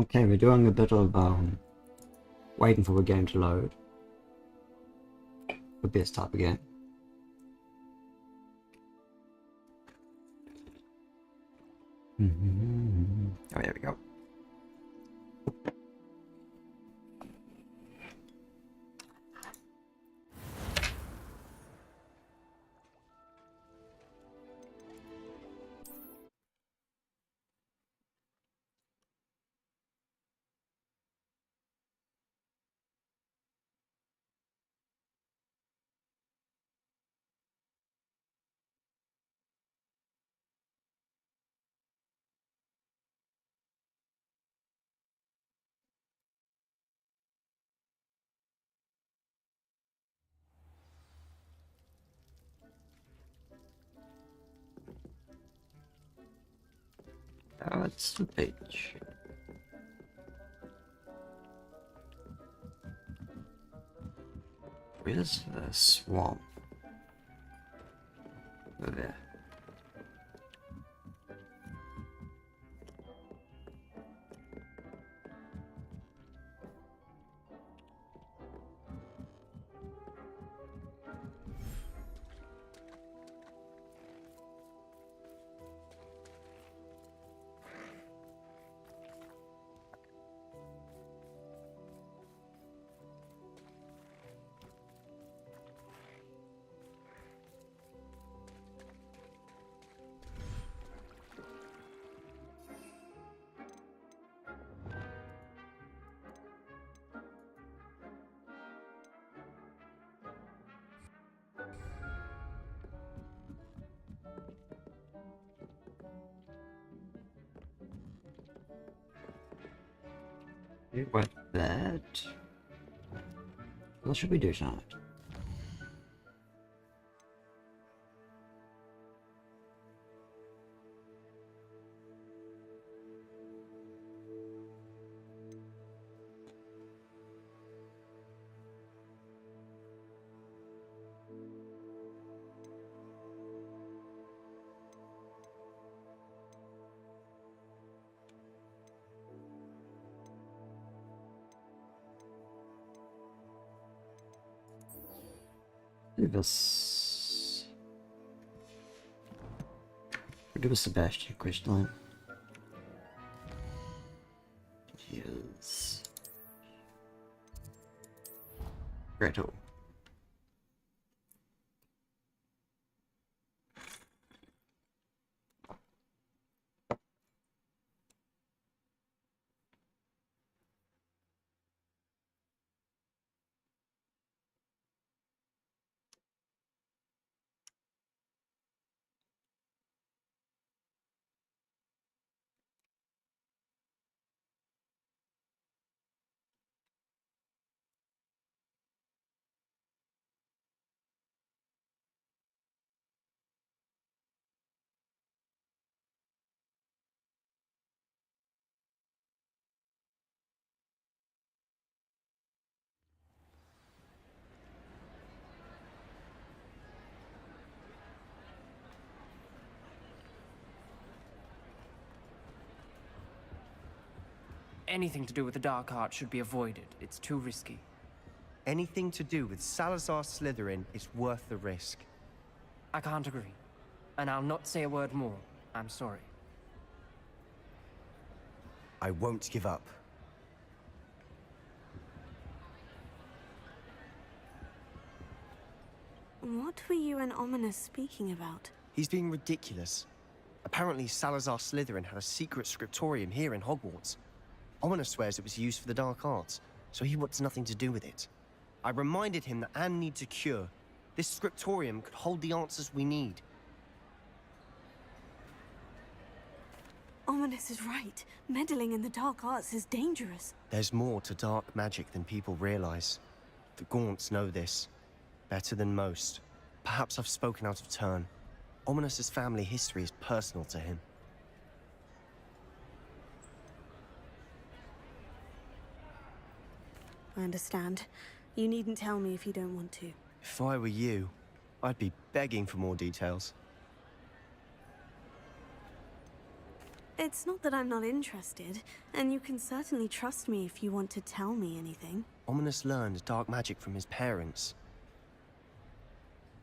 Okay, we're doing a bit of waiting for the game to load. The best type again. Oh, there we go. That's the beach. Where's the swamp? Over there. What that? What should we do tonight? Do this. Do a Sebastian question. Yes. Gretel. Anything to do with the dark art should be avoided. It's too risky. Anything to do with Salazar Slytherin is worth the risk. I can't agree. And I'll not say a word more. I'm sorry. I won't give up. What were you and Ominous speaking about? He's being ridiculous. Apparently Salazar Slytherin had a secret scriptorium here in Hogwarts. Ominous swears it was used for the dark arts, so he wants nothing to do with it. I reminded him that Anne needs a cure. This scriptorium could hold the answers we need. Ominous is right. Meddling in the dark arts is dangerous. There's more to dark magic than people realize. The Gaunts know this. Better than most. Perhaps I've spoken out of turn. Ominous's family history is personal to him. I understand. You needn't tell me if you don't want to. If I were you, I'd be begging for more details. It's not that I'm not interested, and you can certainly trust me if you want to tell me anything. Ominous learned dark magic from his parents.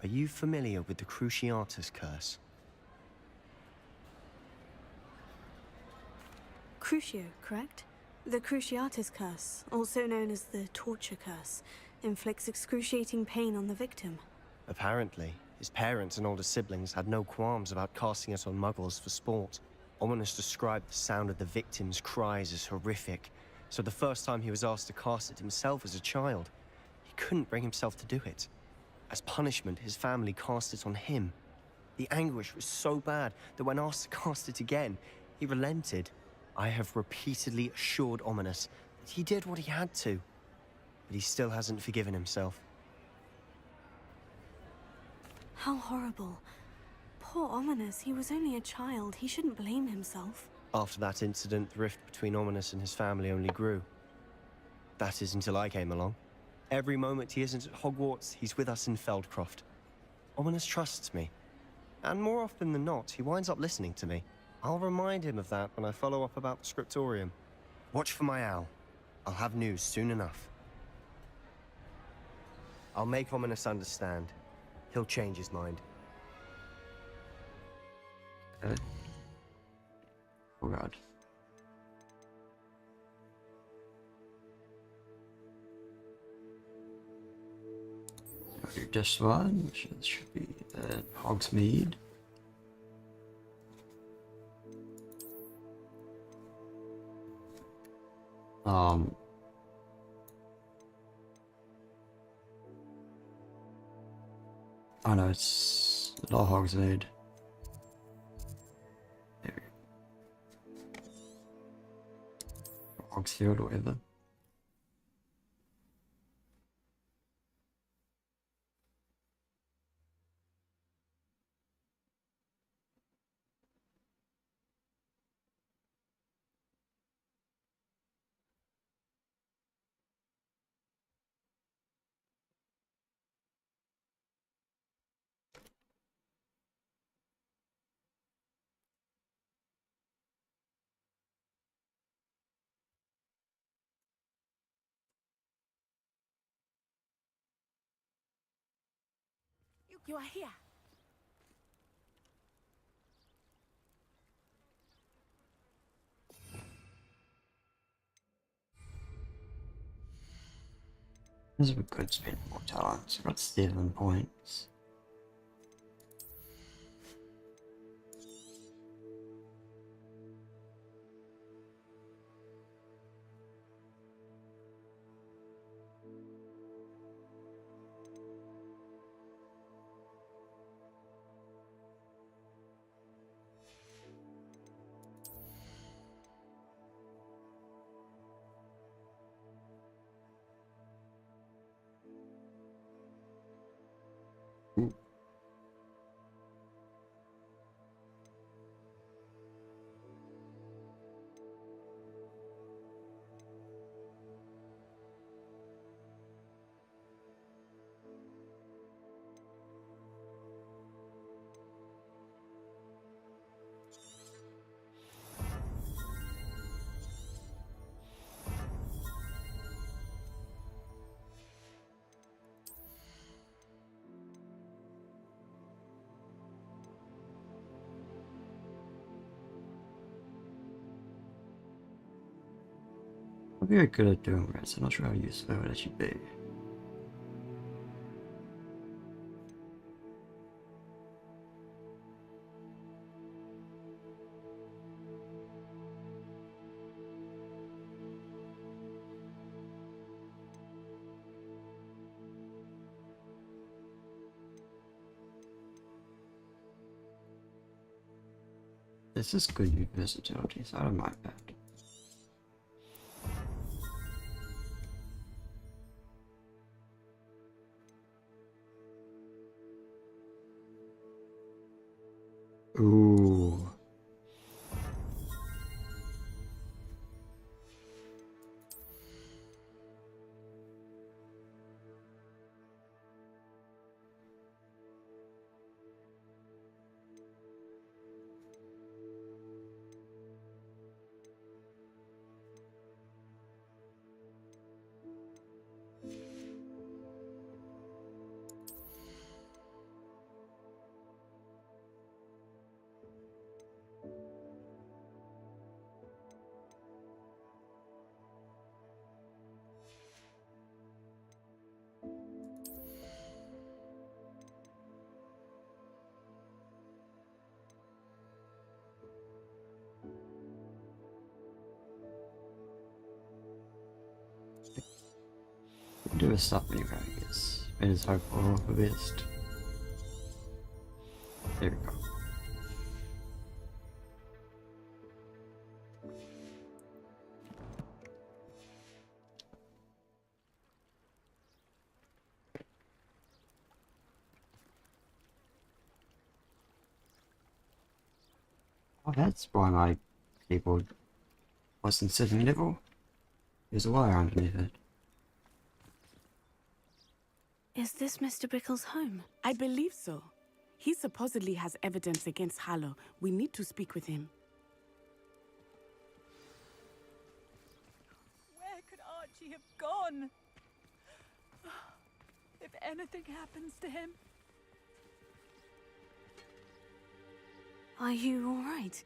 Are you familiar with the Cruciatus curse? Crucio, correct? The Cruciatus curse, also known as the torture curse, inflicts excruciating pain on the victim. Apparently, his parents and older siblings had no qualms about casting it on muggles for sport. Ominous described the sound of the victim's cries as horrific, so the first time he was asked to cast it himself as a child, he couldn't bring himself to do it. As punishment, his family cast it on him. The anguish was so bad that when asked to cast it again, he relented. I have repeatedly assured Ominous that he did what he had to, but he still hasn't forgiven himself. How horrible. Poor Ominous, he was only a child. He shouldn't blame himself. After that incident, the rift between Ominous and his family only grew. That is until I came along. Every moment he isn't at Hogwarts, he's with us in Feldcroft. Ominous trusts me. And more often than not, he winds up listening to me. I'll remind him of that when I follow up about the scriptorium. Watch for my owl. I'll have news soon enough. I'll make Ominous understand. He'll change his mind. Okay. Oh god. Okay, just one, which should be Hogsmeade. Oh no, it's not Hogsmeade. Hogsfield or whatever. You are here. This we could spend more time, so we've got 7 points. Ooh. I'm very good at doing rats, I'm not sure how useful it would actually be. This is good versatility, so I don't mind that. Ooh. never stop me going, yes. It is hope for the best. There we go. Oh, that's why my keyboard wasn't sitting level. There's a wire underneath it. Is this Mr. Bickle's home? I believe so. He supposedly has evidence against Harlow. We need to speak with him. Where could Archie have gone? If anything happens to him. Are you all right?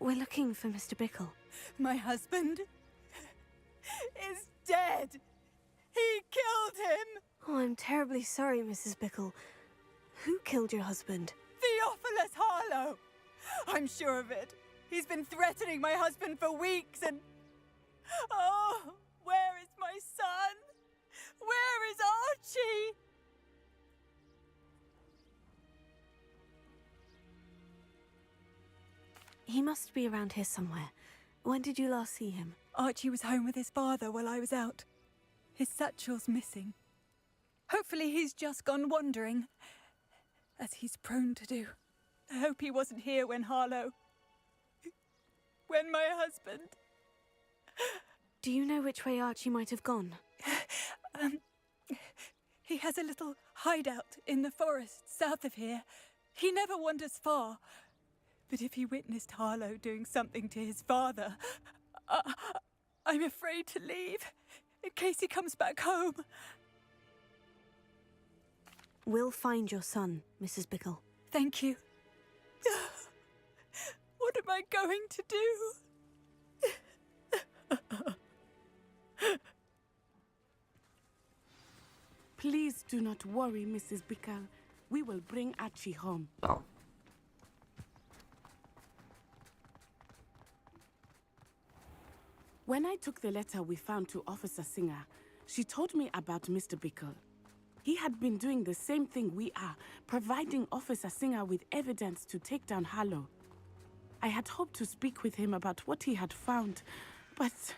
We're looking for Mr. Bickle. My husband is dead. He killed him. Oh, I'm terribly sorry, Mrs. Bickle. Who killed your husband? Theophilus Harlow. I'm sure of it. He's been threatening my husband for weeks and... Oh, where is my son? Where is Archie? He must be around here somewhere. When did you last see him? Archie was home with his father while I was out. His satchel's missing. Hopefully he's just gone wandering, as he's prone to do. I hope he wasn't here when Harlow... when my husband... Do you know which way Archie might have gone? He has a little hideout in the forest south of here. He never wanders far. But if he witnessed Harlow doing something to his father, I'm afraid to leave, in case he comes back home. We'll find your son, Mrs. Bickle. Thank you. What am I going to do? Please do not worry, Mrs. Bickle. We will bring Archie home. Oh. When I took the letter we found to Officer Singer, she told me about Mr. Bickle. He had been doing the same thing we are, providing Officer Singer with evidence to take down Harlow. I had hoped to speak with him about what he had found, but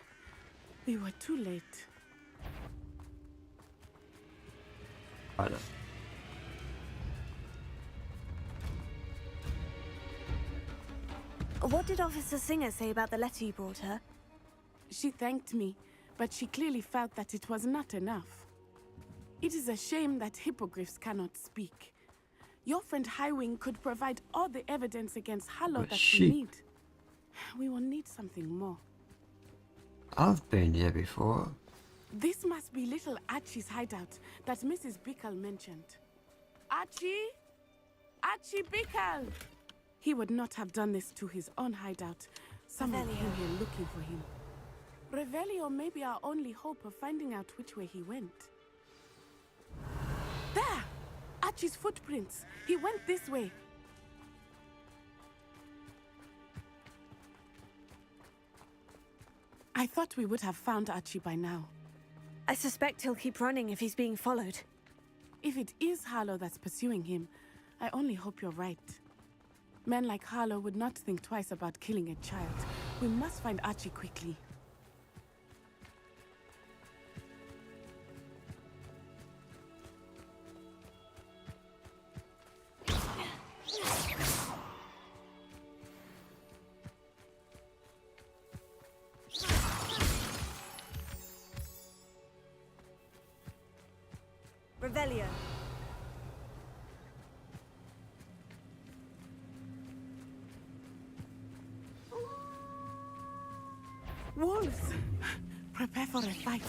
we were too late. Right. What did Officer Singer say about the letter you brought her? She thanked me, but she clearly felt that it was not enough. It is a shame that hippogriffs cannot speak. Your friend Highwing could provide all the evidence against Harlow But that we need. We will need something more. I've been here before. This must be little Archie's hideout that Mrs. Bickle mentioned. Archie? Archie Bickle! He would not have done this to his own hideout. Someone came here looking for him. Revelio may be our only hope of finding out which way he went. There! Archie's footprints. He went this way. I thought we would have found Archie by now. I suspect he'll keep running if he's being followed. If it is Harlow that's pursuing him, I only hope you're right. Men like Harlow would not think twice about killing a child. We must find Archie quickly. Revelio. Wolves! Prepare for a fight.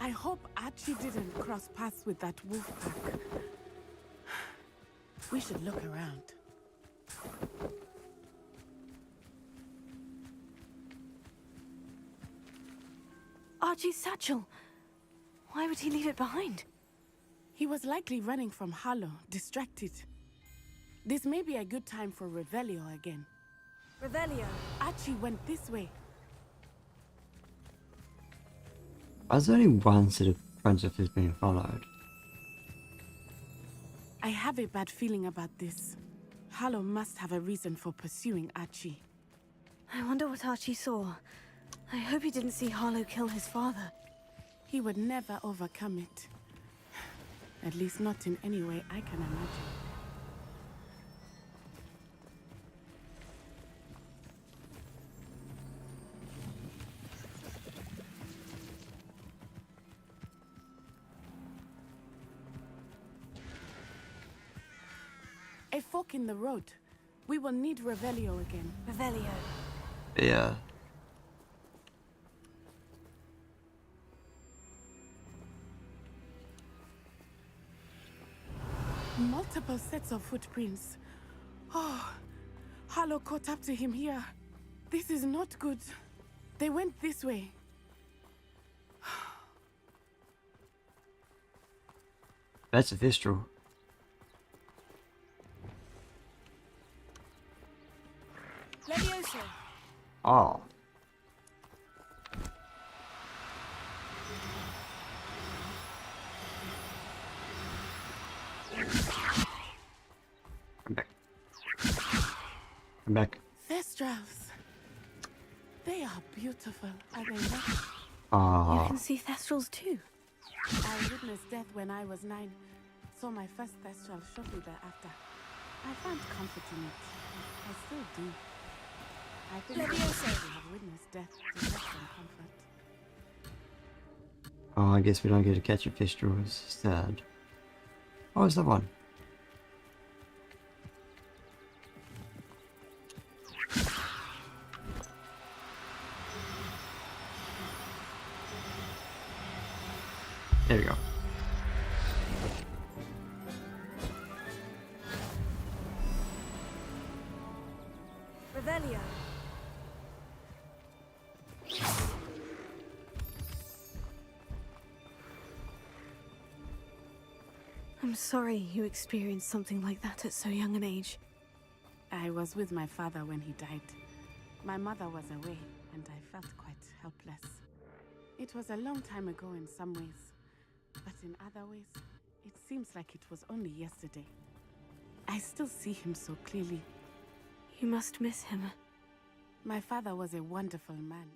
I hope Archie didn't cross paths with that wolf pack. We should look around. Archie's satchel. Why would he leave it behind? He was likely running from Harlow, distracted. This may be a good time for Revelio again. Revelio. Archie went this way. There's only one set of principles being followed. I have a bad feeling about this. Harlow must have a reason for pursuing Archie. I wonder what Archie saw. I hope he didn't see Harlow kill his father. He would never overcome it. At least not in any way I can imagine. A fork in the road. We will need Revelio again. Revelio. Yeah. Multiple sets of footprints. Oh, Harlow caught up to him here. This is not good. They went this way. That's a Vistral. Levioso. Oh. Come back. Come back. Thestrals. They are beautiful, are they not? You Ah. can see Thestrals too. I witnessed death when I was 9. Saw my first Thestral shortly thereafter. I found comfort in it. I still do. I think Levioso. to have witnessed death deserves some comfort. Oh, I guess we don't get to catch a Vistral. It's sad. Oh, it's that one. There we go. Revelio. I'm sorry you experienced something like that at so young an age. I was with my father when he died. My mother was away, and I felt quite helpless. It was a long time ago in some ways, but in other ways, it seems like it was only yesterday. I still see him so clearly. You must miss him. My father was a wonderful man.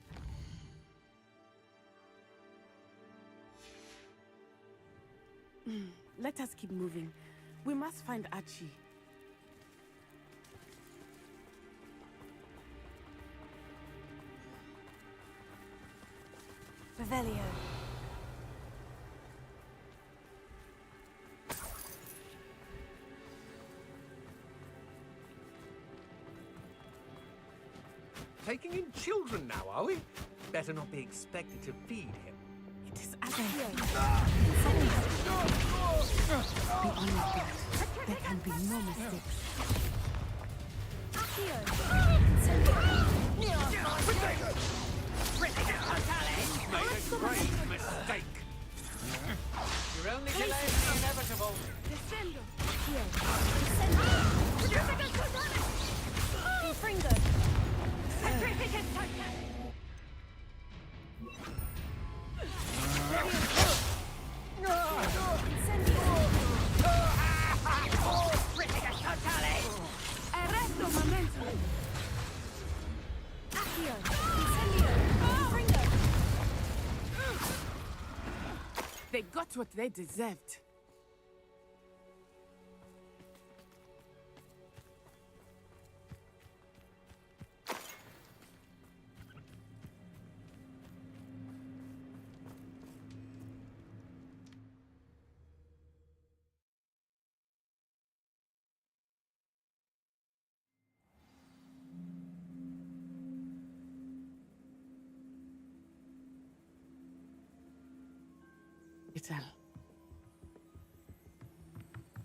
Let us keep moving. We must find Archie. Revelio. Taking in children now, are we? Better not be expected to feed him. It is as I feared. Be honored that there can be no mistakes. Made a grave mistake. You're only delaying the inevitable. Arresto momento. They got what they deserved. Vital.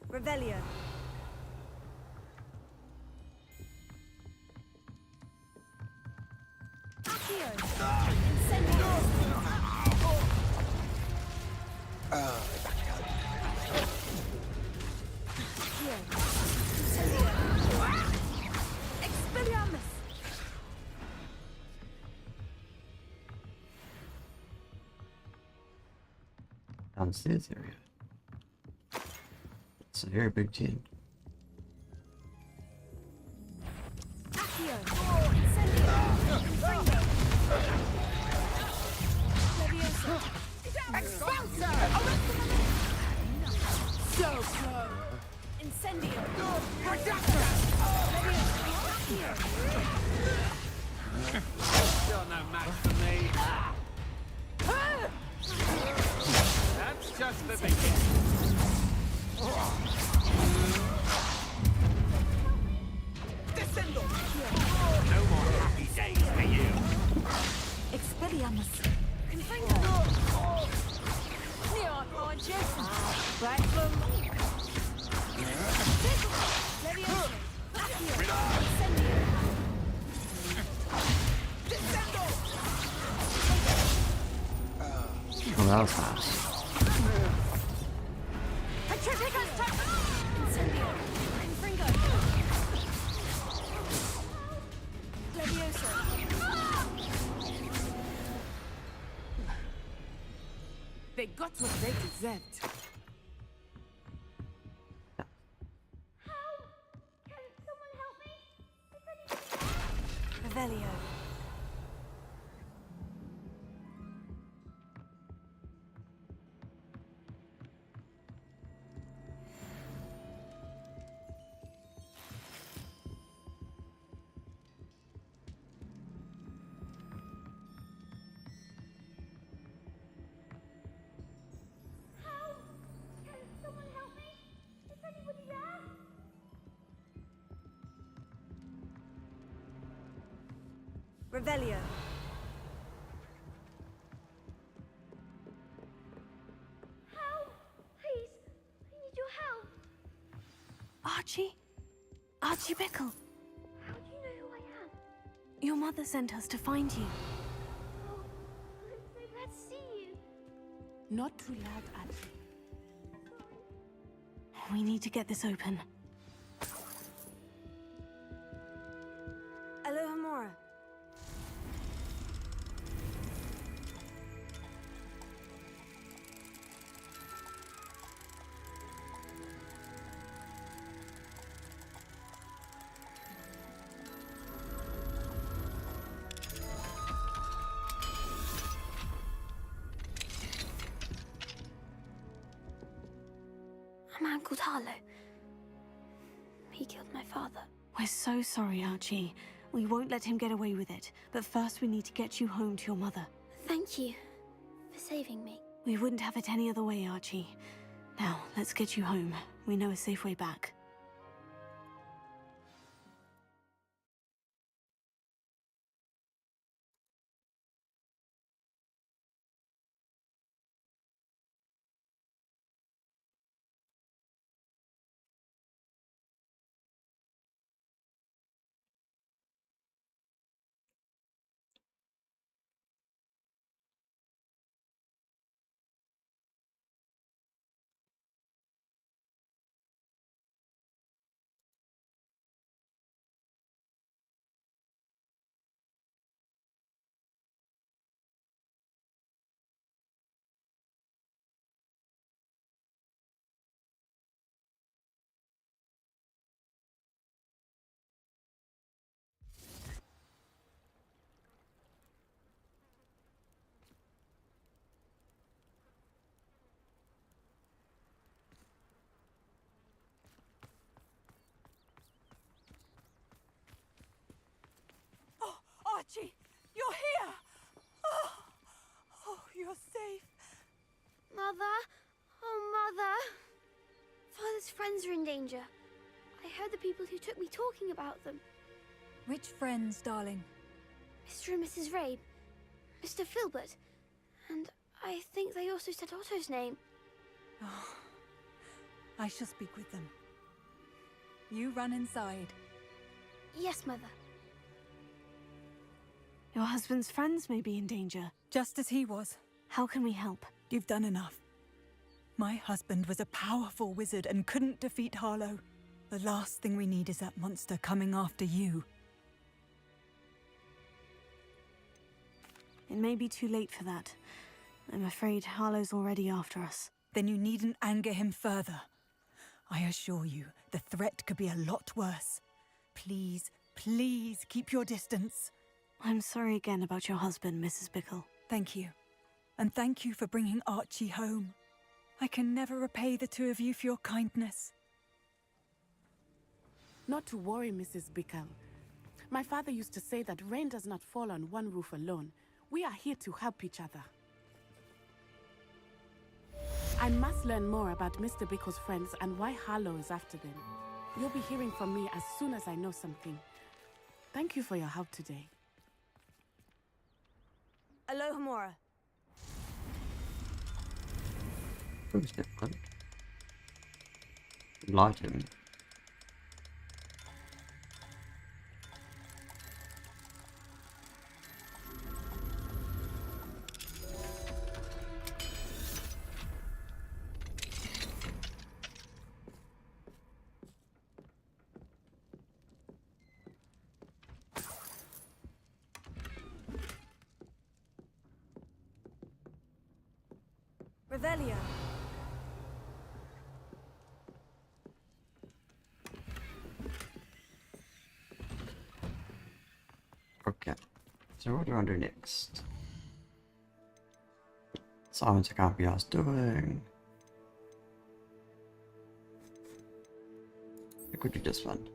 Revelio. Accio. Incendio. Expelliarmus! Downstairs area. It's a very big tent. Accio! Incendio! Confringo! Leviosa! Expulsor! So close! Incendio! Reductor! Leviosa! Still no match for me. That's just the beginning. Descendo! No more happy days for you. Expelliarmus! Confringo! Neon on Jason! Blackbum! Leviosa! Accio! Incendio! Descendo! Oh, that was fast. Incendio! Confringo! Leviosa! They got what they deserved. Revelio. Revelio. Help! Please, I need your help. Archie? Archie Bickle. How do you know who I am? Your mother sent us to find you. Oh, I'm so glad to see you. Not too loud, Archie. We need to get this open. Alohomora. A man called Harlow. He killed my father. We're so sorry, Archie. We won't let him get away with it. But first we need to get you home to your mother. Thank you for saving me. We wouldn't have it any other way, Archie. Now, let's get you home. We know a safe way back. Archie, you're here! Oh, you're safe. Mother? Oh, Mother. Father's friends are in danger. I heard the people who took me talking about them. Which friends, darling? Mr. and Mrs. Rabe, Mr. Filbert, and I think they also said Otto's name. Oh, I shall speak with them. You run inside. Yes, Mother. Your husband's friends may be in danger. Just as he was. How can we help? You've done enough. My husband was a powerful wizard and couldn't defeat Harlow. The last thing we need is that monster coming after you. It may be too late for that. I'm afraid Harlow's already after us. Then you needn't anger him further. I assure you, the threat could be a lot worse. Please, please keep your distance. I'm sorry again about your husband, Mrs. Bickle. Thank you. And thank you for bringing Archie home. I can never repay the two of you for your kindness. Not to worry, Mrs. Bickle. My father used to say that rain does not fall on one roof alone. We are here to help each other. I must learn more about Mr. Bickle's friends and why Harlow is after them. You'll be hearing from me as soon as I know something. Thank you for your help today. Alohomora. Who's different? Light him. Revelio. Okay. So what do I want to do next? Silence I can't be asked doing. I could do this one.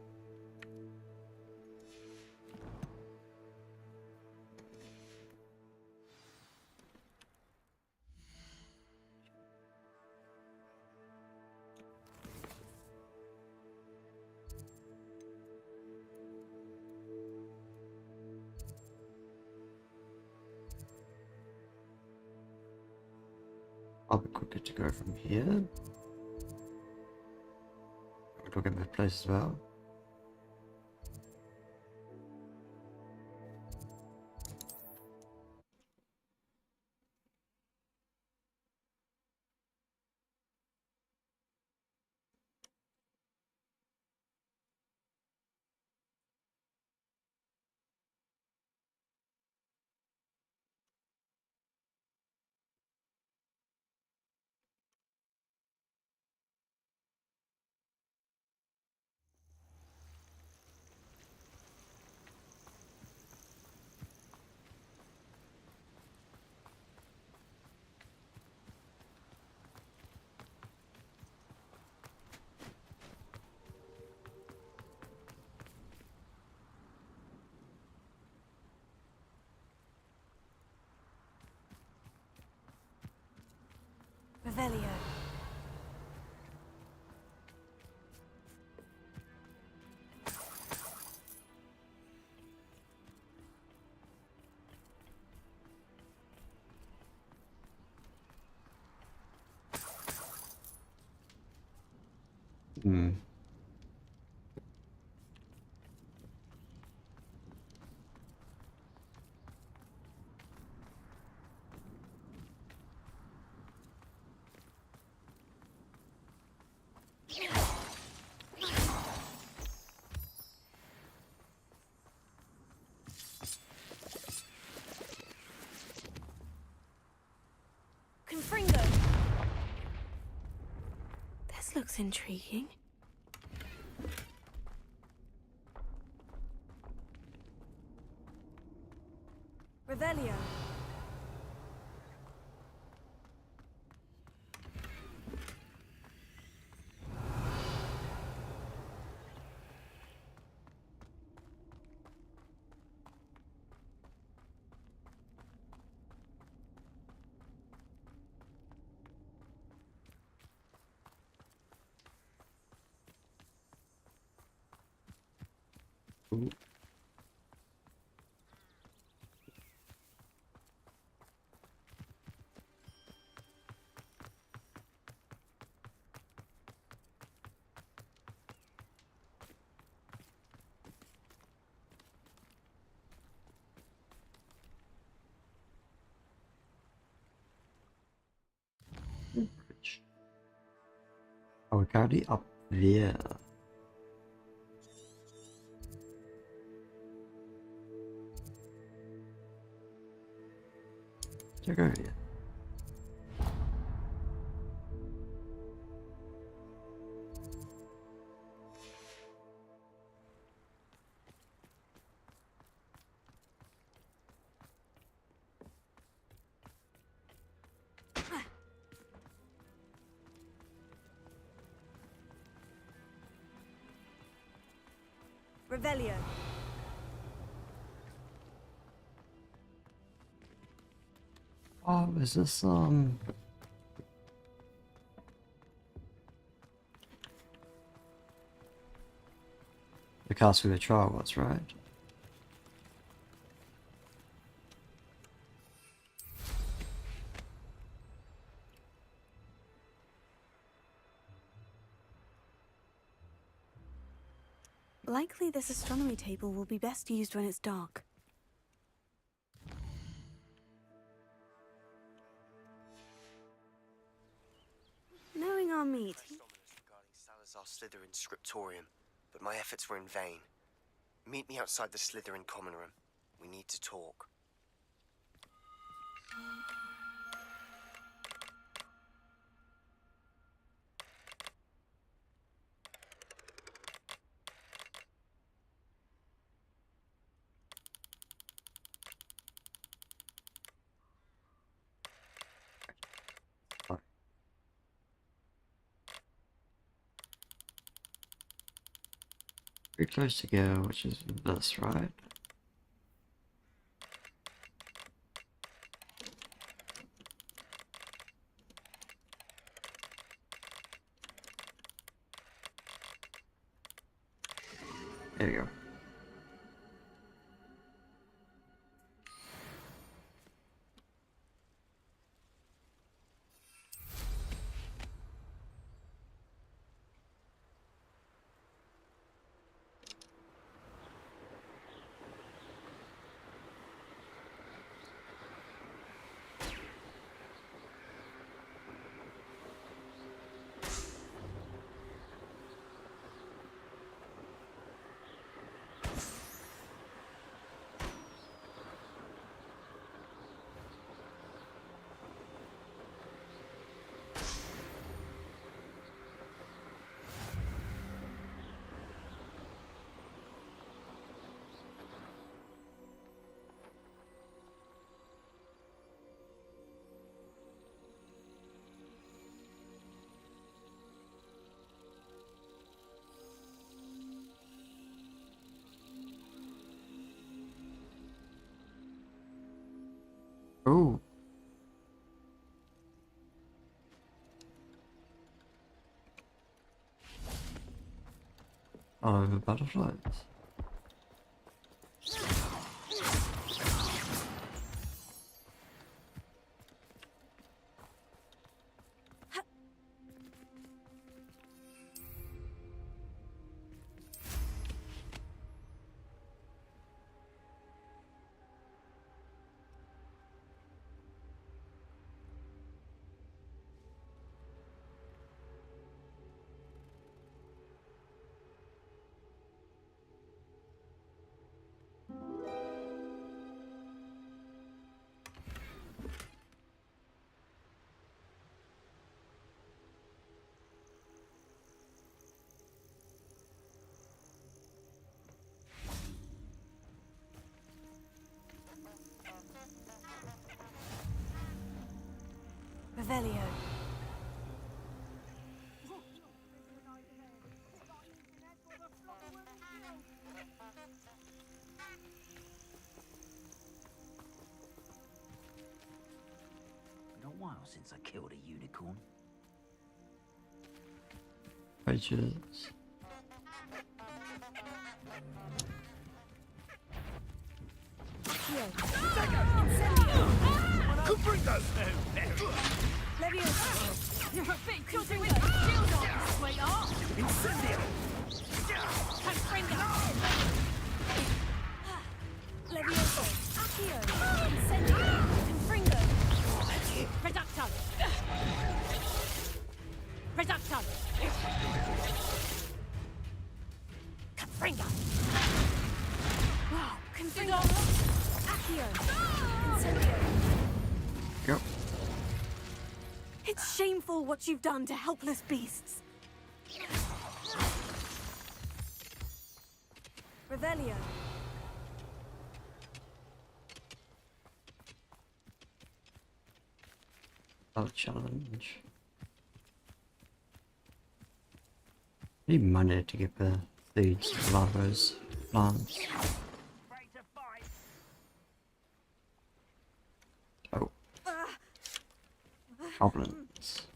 I'll be quicker to go from here. I'll look at my place as well. Revelio. Hmm. Confringo. This looks intriguing. Revelio. Ooh. Bridge. we're currently up there. Check over here. Revelio. Oh, is this the castle where the trial was, right? Likely this astronomy table will be best used when it's dark. Knowing our meat, Regarding Salazar Slytherin's scriptorium, but my efforts were in vain. Meet me outside the Slytherin common room. We need to talk. Pretty close to go, which is this, right? There you go. Oh. Oh, the butterflies. Revelio. Been a while since I killed a unicorn. Righteous. Leviosa. You're a big filter with shield on, sweetheart. Incendio! Confringo. Leviosa. Accio. Incendio. Confringo. Reducto. Reducto. Go. It's shameful what you've done to helpless beasts. Revelio. I'll challenge. Need money to get the seeds to plant those plants. Oh. Goblins.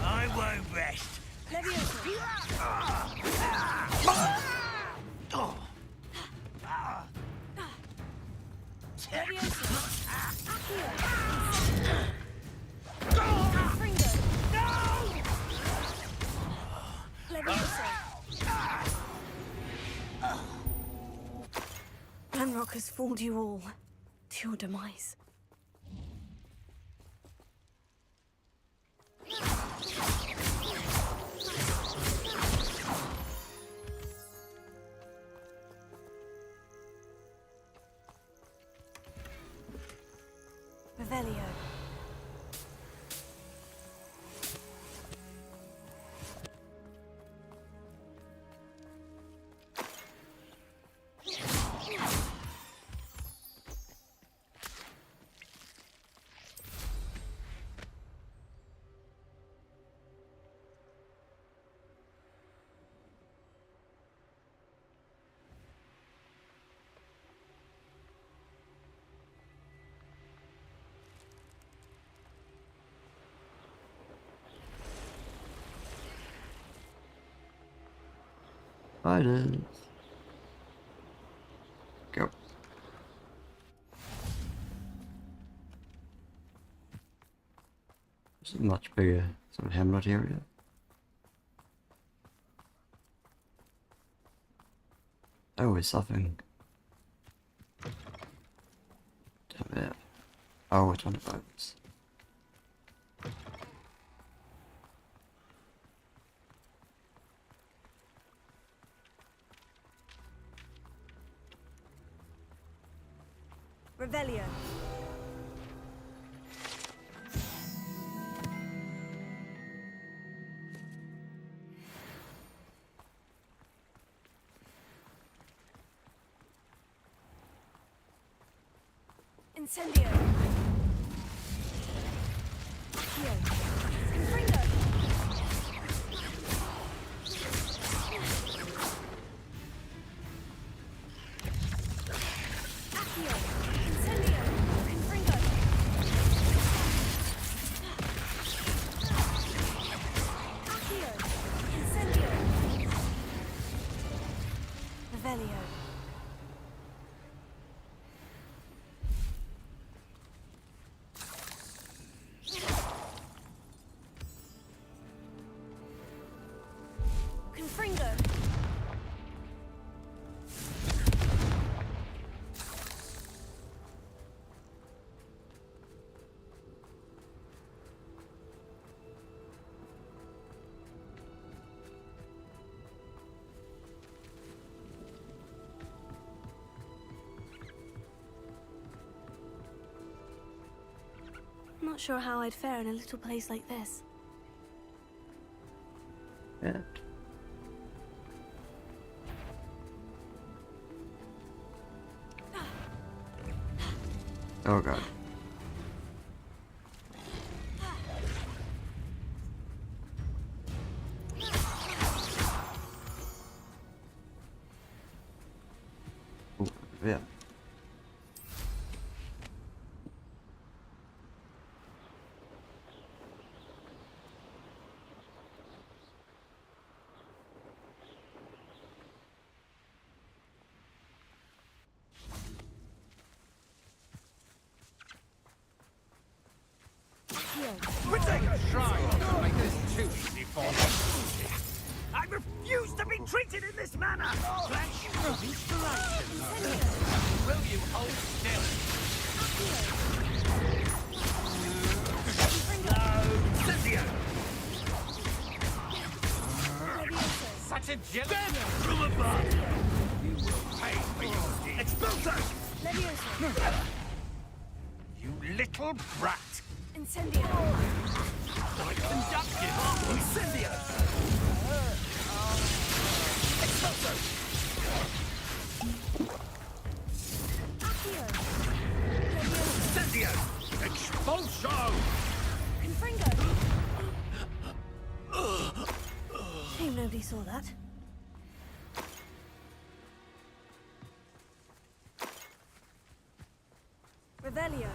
I won't rest. Glenrock has fooled you all to your demise. Revelio. Spiders. Go. This is a much bigger sort of hamlet area. Oh, we're suffering. Damn it. Oh, it's on the boats. Revelio. Incendio. Accio. Confringo. Accio. Incendio. Confringo. Accio. Incendio. Revelio. Confringo. Not sure how I'd fare in a little place like this. Yeah. Oh god. Ooh, yeah. We're taking a try not to make this too easy for me. I refuse to be treated in this manner! Flash of inspiration. Will you hold still? Cynthia! Such a gem from above! You will pay for your deed. Expulso! You little brat! Incendio. I conduct it! Incendio! Expulso! Incendio! Expulso! Confringo. Shame nobody saw that. Revelio.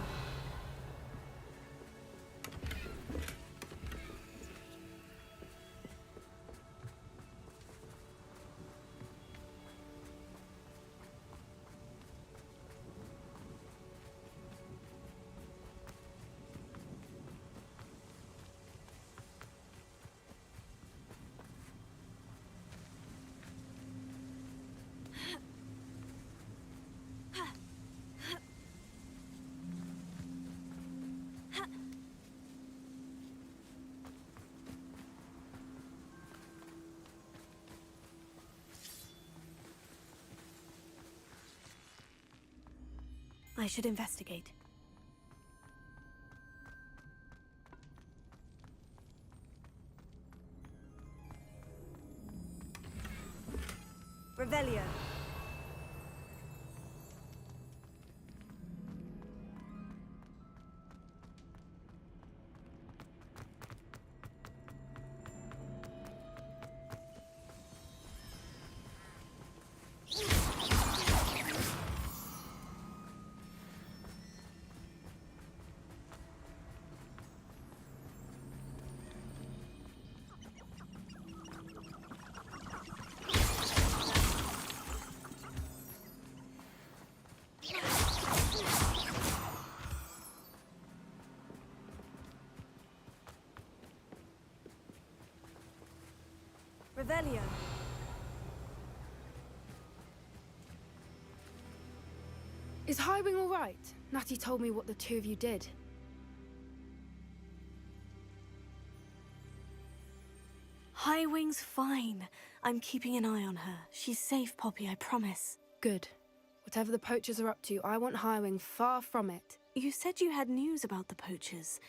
I should investigate. Revelio. Revelio. Is Highwing all right? Natty told me what the two of you did. Highwing's fine. I'm keeping an eye on her. She's safe, Poppy, I promise. Good. Whatever the poachers are up to, I want Highwing far from it. You said you had news about the poachers,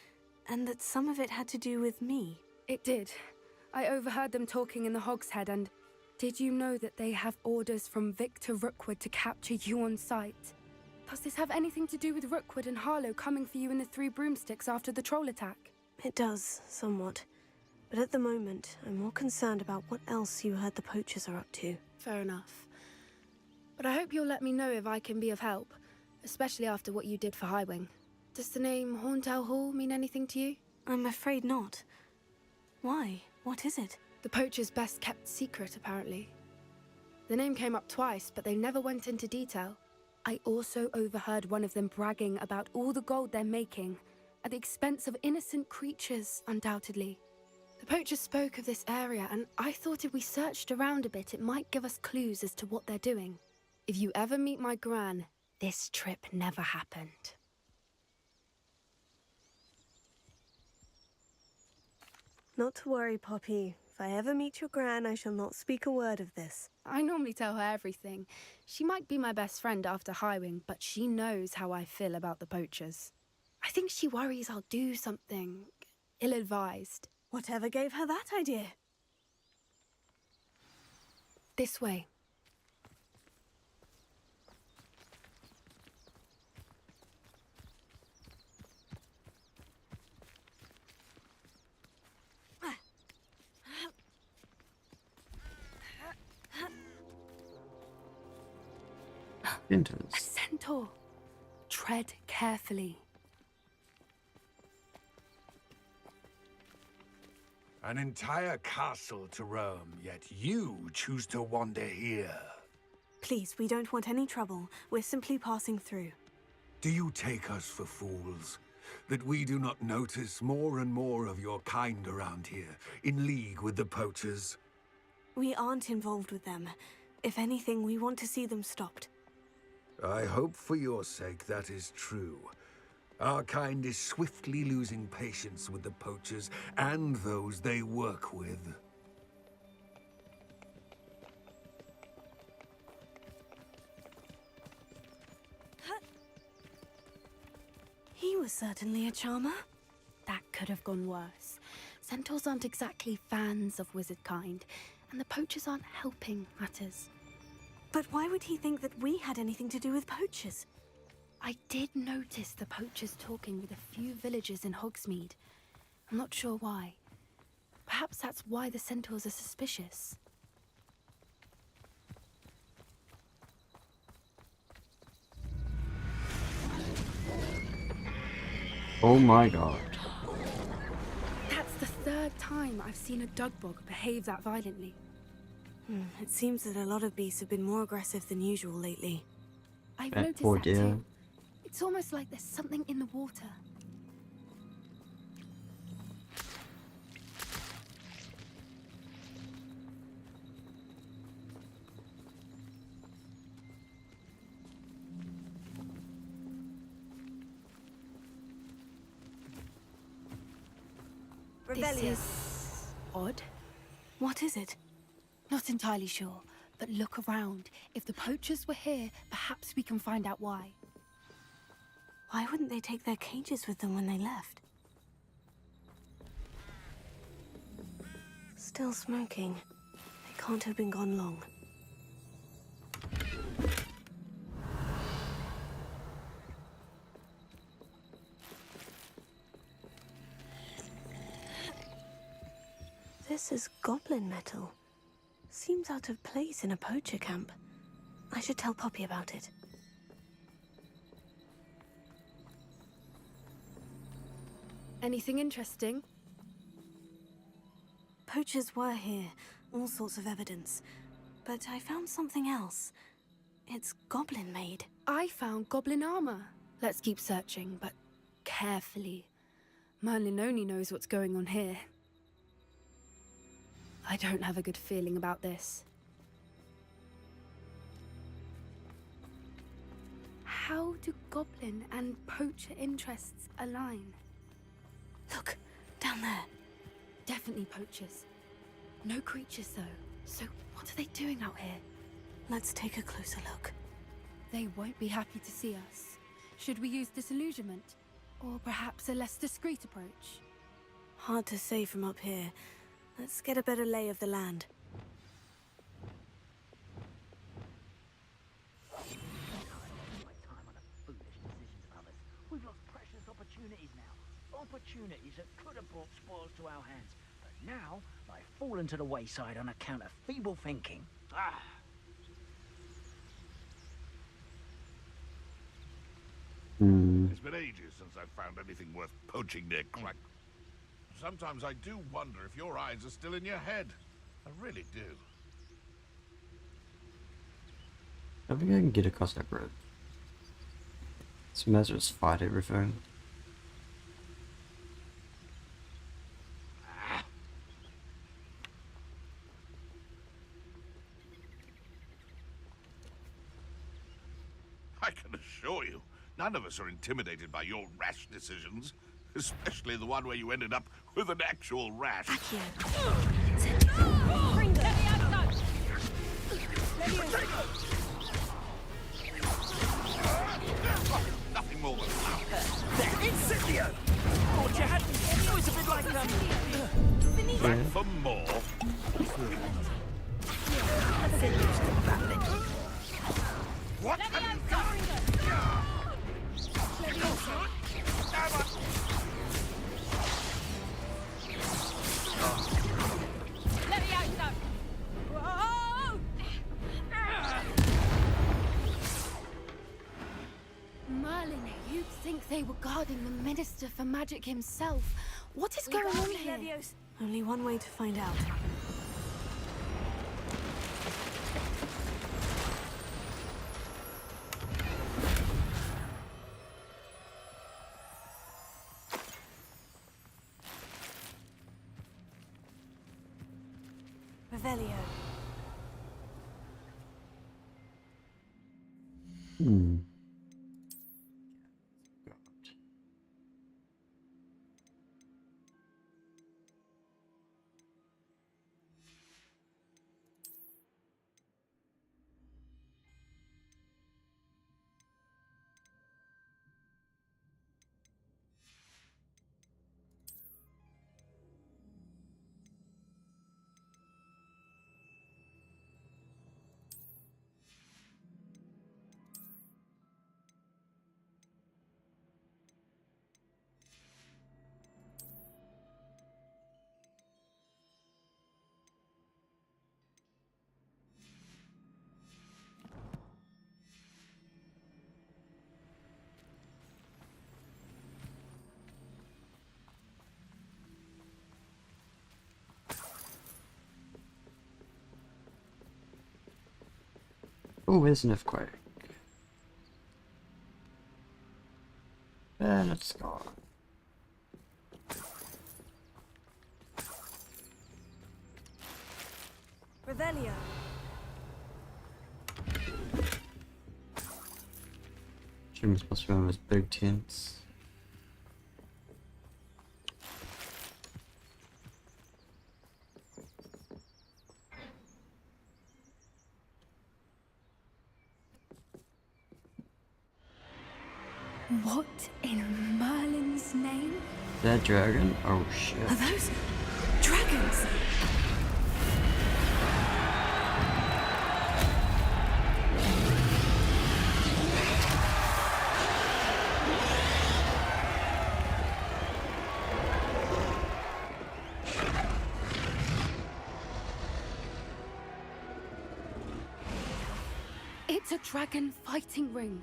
and that some of it had to do with me. It did. I overheard them talking in the Hogshead, and did you know that they have orders from Victor Rookwood to capture you on sight? Does this have anything to do with Rookwood and Harlow coming for you in the Three Broomsticks after the troll attack? It does, somewhat. But at the moment, I'm more concerned about what else you heard the poachers are up to. Fair enough. But I hope you'll let me know if I can be of help, especially after what you did for Highwing. Does the name Horntail Hall mean anything to you? I'm afraid not. Why? What is it? The poacher's best kept secret, apparently. The name came up twice, but they never went into detail. I also overheard one of them bragging about all the gold they're making, at the expense of innocent creatures, undoubtedly. The poacher spoke of this area, and I thought if we searched around a bit, it might give us clues as to what they're doing. If you ever meet my gran, this trip never happened. Not to worry, Poppy. If I ever meet your gran, I shall not speak a word of this. I normally tell her everything. She might be my best friend after Highwing, but she knows how I feel about the poachers. I think she worries I'll do something ill-advised. Whatever gave her that idea? This way. Enters. A centaur. Tread carefully. An entire castle to roam, yet you choose to wander here. Please, we don't want any trouble. We're simply passing through. Do you take us for fools? that we do not notice more and more of your kind around here, in league with the poachers? We aren't involved with them. If anything, we want to see them stopped. I hope for your sake that is true. Our kind is swiftly losing patience with the poachers and those they work with. He was certainly a charmer. That could have gone worse. Centaurs aren't exactly fans of wizard kind, and the poachers aren't helping matters. But why would he think that we had anything to do with poachers? I did notice the poachers talking with a few villagers in Hogsmeade. I'm not sure why. Perhaps that's why the centaurs are suspicious. Oh my god. That's the third time I've seen a dugbog behave that violently. It seems that a lot of beasts have been more aggressive than usual lately. I've Eh, noticed poor that dear. too. It's almost like there's something in the water. This is odd. What is it? Not entirely sure, but look around. If the poachers were here, perhaps we can find out why. Why wouldn't they take their cages with them when they left? Still smoking. They can't have been gone long. This is goblin metal. Seems out of place in a poacher camp. I should tell Poppy about it. Anything interesting? Poachers were here, all sorts of evidence. But I found something else. It's goblin made. I found goblin armor. Let's keep searching, but carefully. Merlin only knows what's going on here. I don't have a good feeling about this. How do goblin and poacher interests align? Look, down there. Definitely poachers. No creatures, though. So what are they doing out here? Let's take a closer look. They won't be happy to see us. Should we use disillusionment? Or perhaps a less discreet approach? Hard to say from up here. Let's get a better lay of the land. We've lost precious opportunities now. Opportunities that could have brought spoils to our hands. But now, they've fallen to the wayside on account of feeble thinking. Ah! It's been ages since I've found anything worth poaching near Crack. Sometimes I do wonder if your eyes are still in your head. I really do. I think I can get across that road. So might as well just fight everything. I can assure you, none of us are intimidated by your rash decisions. Especially the one where you ended up with an actual rash. Bring them. Nothing more than that. Incendio! Thought you had me. It was a bit like Back for more. What? Merlin, you'd think they were guarding the Minister for Magic himself. What is going on here? Only one way to find out. Revelio. Hmm. Oh, there's an earthquake. And it's gone. Revelio. Jim's supposed to be one of those big tents. What in Merlin's name? That dragon? Oh shit. Are those dragons? It's a dragon fighting ring.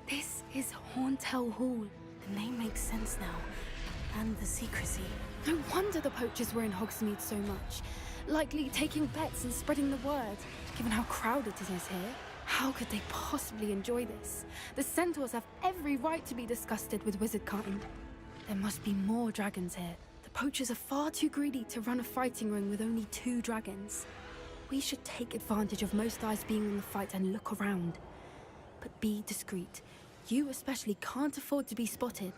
This is Horntail Hall. The name makes sense now. And the secrecy. No wonder the poachers were in Hogsmeade so much. Likely taking bets and spreading the word, given how crowded it is here. How could they possibly enjoy this? The centaurs have every right to be disgusted with wizard kind. There must be more dragons here. The poachers are far too greedy to run a fighting ring with only 2 dragons. We should take advantage of most eyes being on the fight and look around. But be discreet. You especially can't afford to be spotted.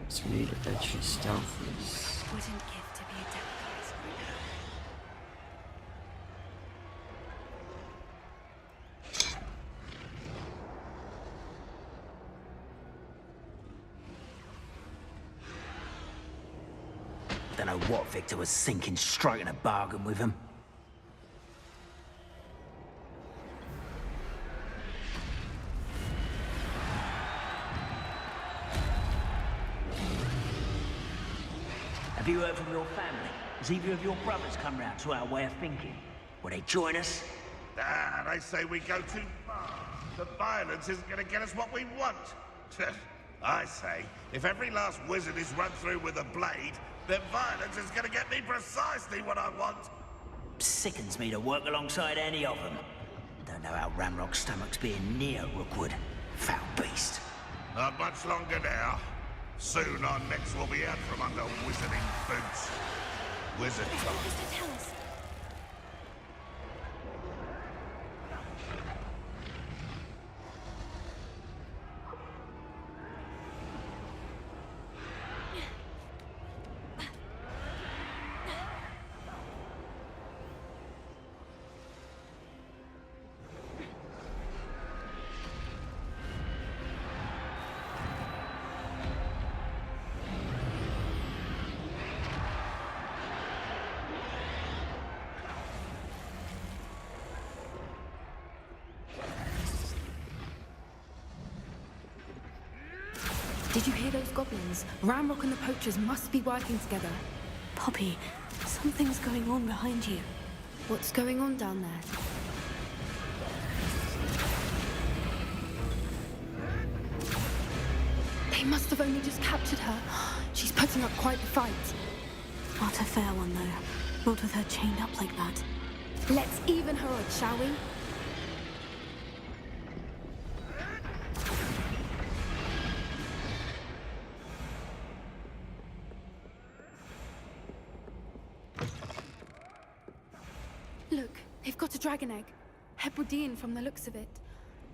So we need a extra stealth. Wouldn't give to be a deputized right now. Don't know what Victor was thinking, striking a bargain with him. Have you heard from your family? Has either of your brothers come round to our way of thinking? Will they join us? Ah, they say we go too far. The violence isn't going to get us what we want. I say, if every last wizard is run through with a blade, then violence is going to get me precisely what I want. Sickens me to work alongside any of them. Don't know how Ramrock's stomach's being near Rookwood. Foul beast. Not much longer now. Soon our necks will be out from under wizarding boots. Wizard time. Tell us. Did you hear those goblins? Ramrock and the poachers must be working together. Poppy, something's going on behind you. What's going on down there? They must have only just captured her. She's putting up quite the fight. Not a fair one, though. Not with her chained up like that. Let's even her odds, shall we? They've got a dragon egg. Hebridean from the looks of it.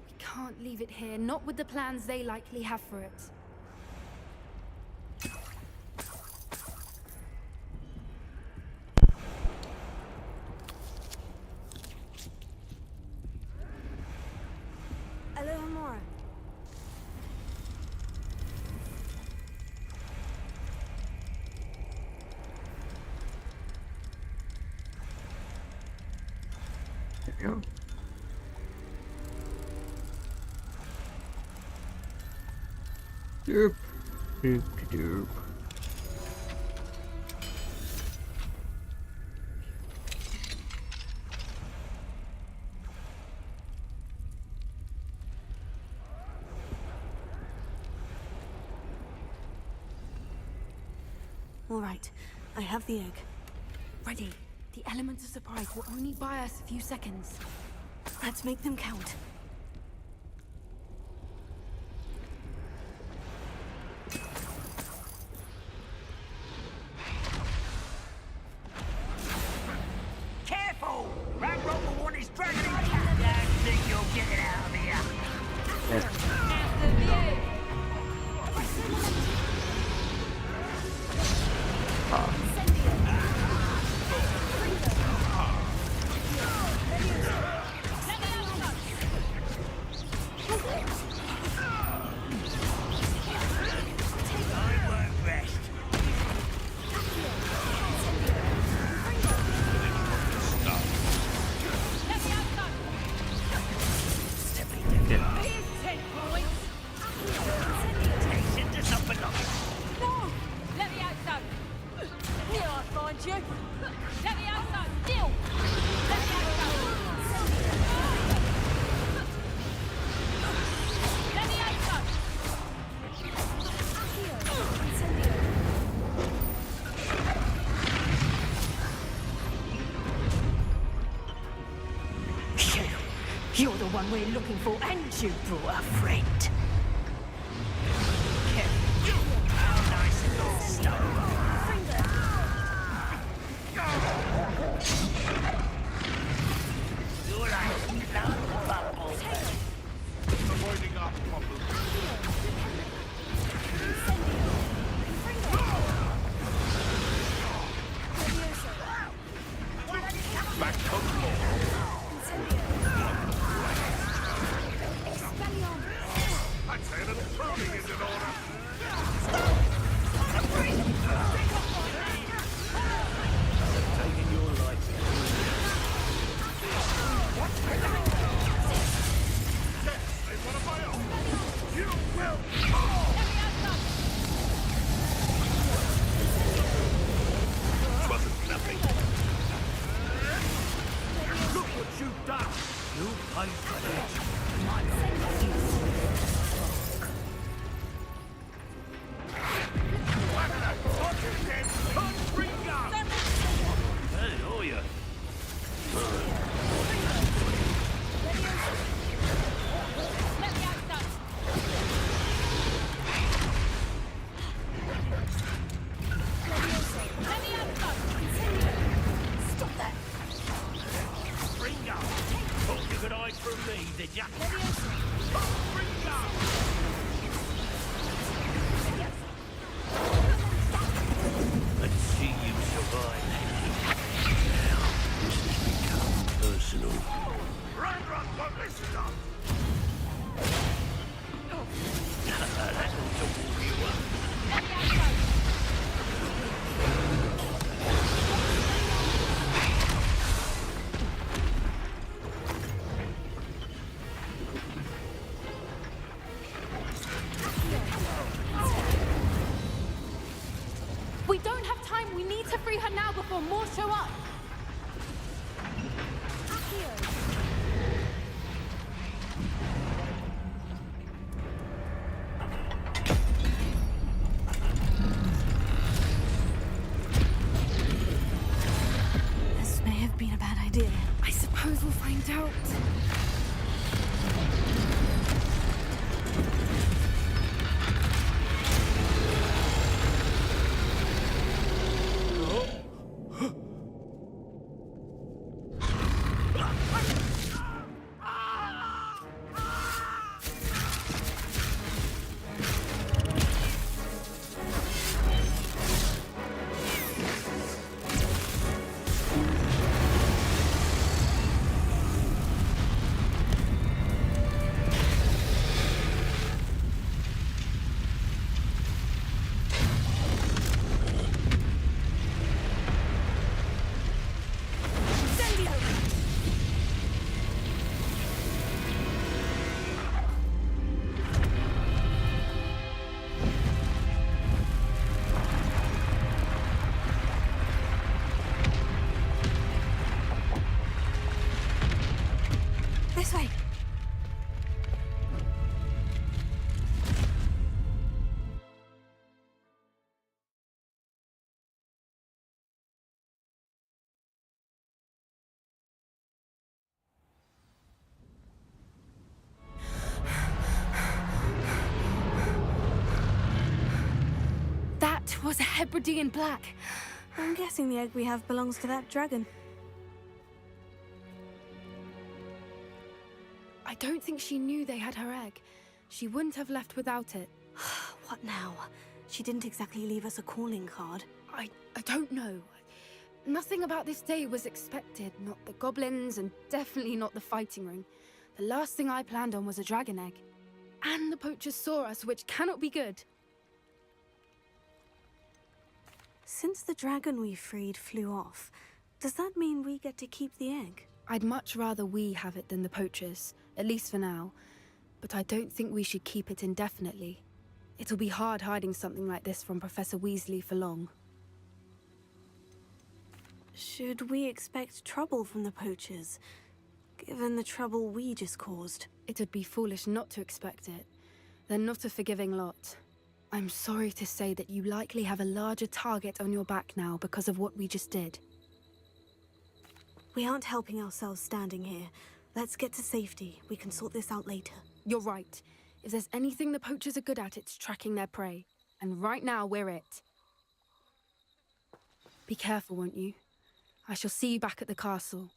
We can't leave it here, not with the plans they likely have for it. Alohomora. There we go. Doop. Doop doop. All right, I have the egg. Ready. The element of surprise will only buy us a few seconds. Let's make them count. Careful! Ragnarok will want his dragon in camp. Don't think you'll get it out of here. I won't rest. Takes into something like No! Let me out, son! Here I find you! Let me out, son! Still! Let me out, son! Let me out, son! You're the one we're looking for, and you brought a friend. how nice and all stuff. You're like love bubble. Avoiding our problems. Back home I'd say a little pruning is in order. Taking your life. Yes, is one of my own. You will. Wasn't nothing. Look what you've done. You paid for that. Hey, oh yeah. Let me out, son! Let me out, son! Stop that! Ringo! Thought you could hide from me, did ya? Let's see you survive. Now, this has become personal. Ragnarok won't listen up. That ought to warm you up. Let me out, son! We don't have time. We need to free her now before more show up. This may have been a bad idea. I suppose we'll find out. was a Hebridean black. I'm guessing the egg we have belongs to that dragon. I don't think she knew they had her egg. She wouldn't have left without it. What now? She didn't exactly leave us a calling card. I don't know. Nothing about this day was expected. Not the goblins, and definitely not the fighting ring. The last thing I planned on was a dragon egg. And the poachers saw us, which cannot be good. Since the dragon we freed flew off, does that mean we get to keep the egg? I'd much rather we have it than the poachers, at least for now. But I don't think we should keep it indefinitely. It'll be hard hiding something like this from Professor Weasley for long. Should we expect trouble from the poachers, given the trouble we just caused? It would be foolish not to expect it. They're not a forgiving lot. I'm sorry to say that you likely have a larger target on your back now because of what we just did. We aren't helping ourselves standing here. Let's get to safety. We can sort this out later. You're right. If there's anything the poachers are good at, it's tracking their prey. And right now, we're it. Be careful, won't you? I shall see you back at the castle.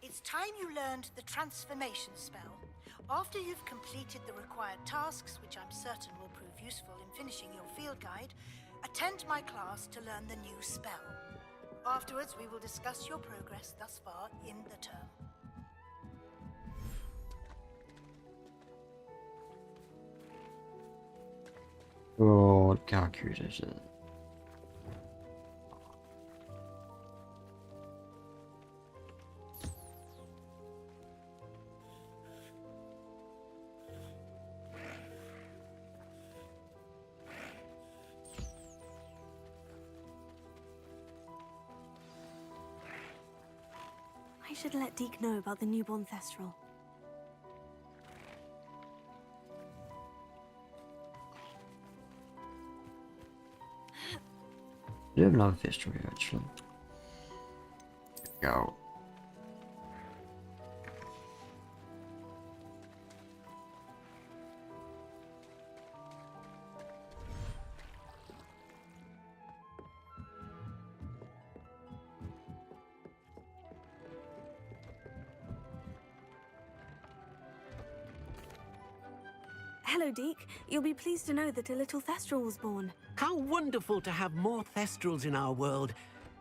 It's time you learned the transformation spell. After you've completed the required tasks, which I'm certain will prove useful in finishing your field guide, attend my class to learn the new spell. Afterwards, we will discuss your progress thus far in the term. What calculator is it? I should let Deke know about the newborn Thestral. I do have another Thestral here, actually. Go. Hello, Deke. You'll be pleased to know that a little Thestral was born. How wonderful to have more Thestrals in our world.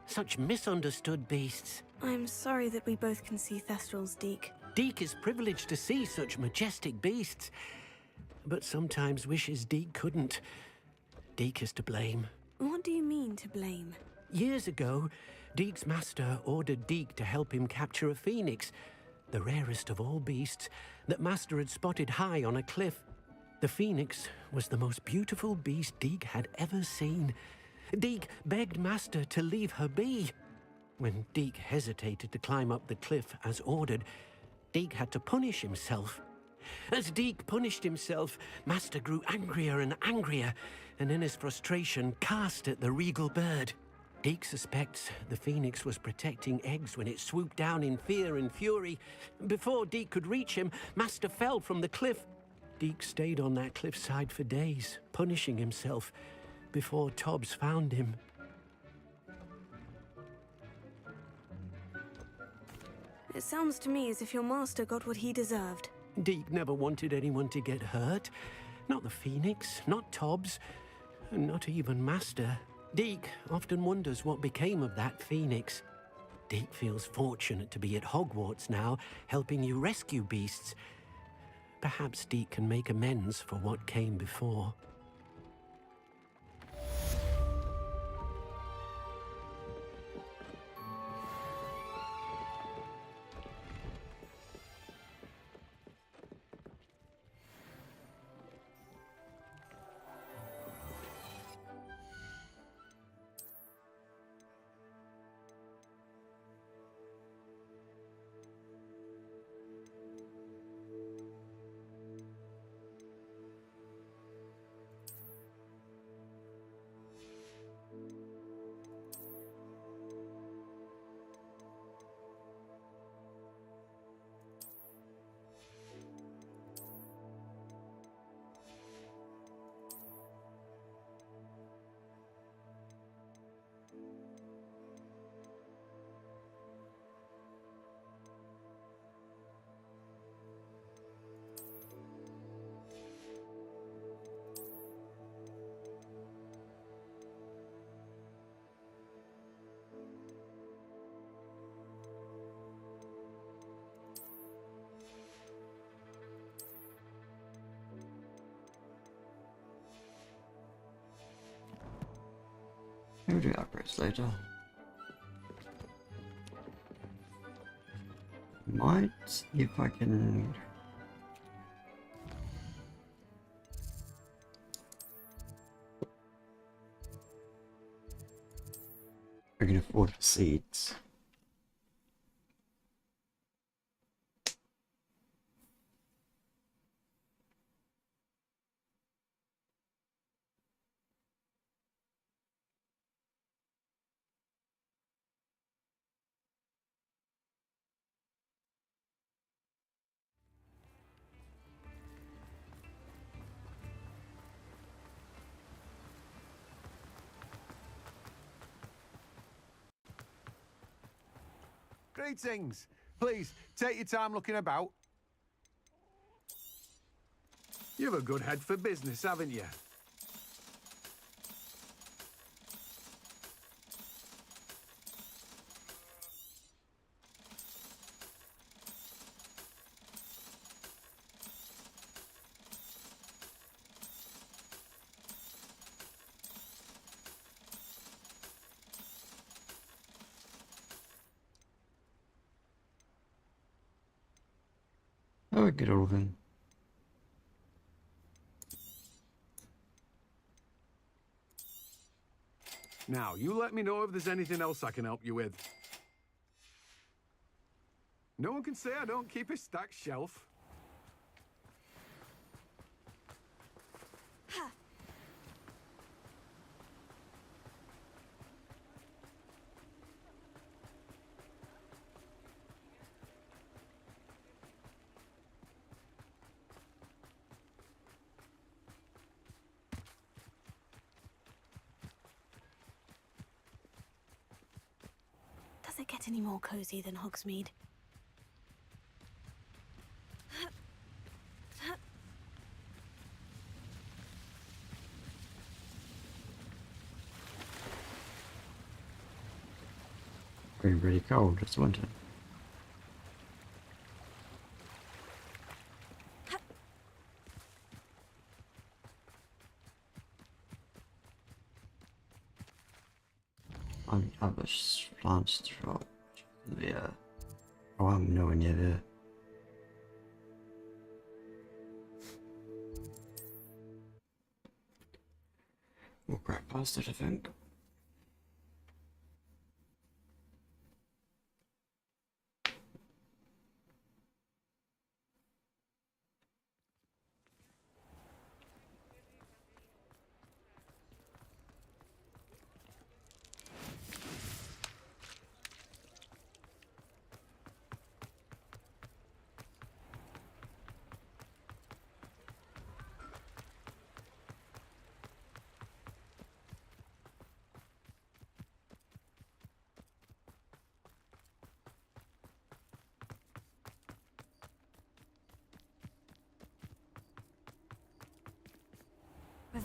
Such misunderstood beasts. I'm sorry that we both can see Thestrals, Deke. Deke is privileged to see such majestic beasts, but sometimes wishes Deke couldn't. Deke is to blame. What do you mean, to blame? Years ago, Deke's master ordered Deke to help him capture a phoenix, the rarest of all beasts, that master had spotted high on a cliff. The phoenix was the most beautiful beast Deke had ever seen. Deke begged master to leave her be. When Deke hesitated to climb up the cliff as ordered, Deke had to punish himself. As Deke punished himself, master grew angrier and angrier, and in his frustration cast at the regal bird. Deke suspects the phoenix was protecting eggs when it swooped down in fear and fury. Before Deke could reach him, master fell from the cliff. Deke stayed on that cliffside for days, punishing himself, before Tobbs found him. It sounds to me as if your master got what he deserved. Deke never wanted anyone to get hurt. Not the Phoenix, not Tobbs, and not even Master. Deke often wonders what became of that Phoenix. Deke feels fortunate to be at Hogwarts now, helping you rescue beasts. Perhaps Deke can make amends for what came before. We'll do upgrades later. Might see if I can. I can afford seeds. Greetings. Please, take your time looking about. You've a good head for business, haven't you? I would get all of them. Now, you let me know if there's anything else I can help you with. No one can say I don't keep a stacked shelf. Does it get any more cozy than Hogsmeade? Been really cold this winter. I have a plants drop. Yeah. Oh, I'm nowhere near there. We'll crack past it, I think.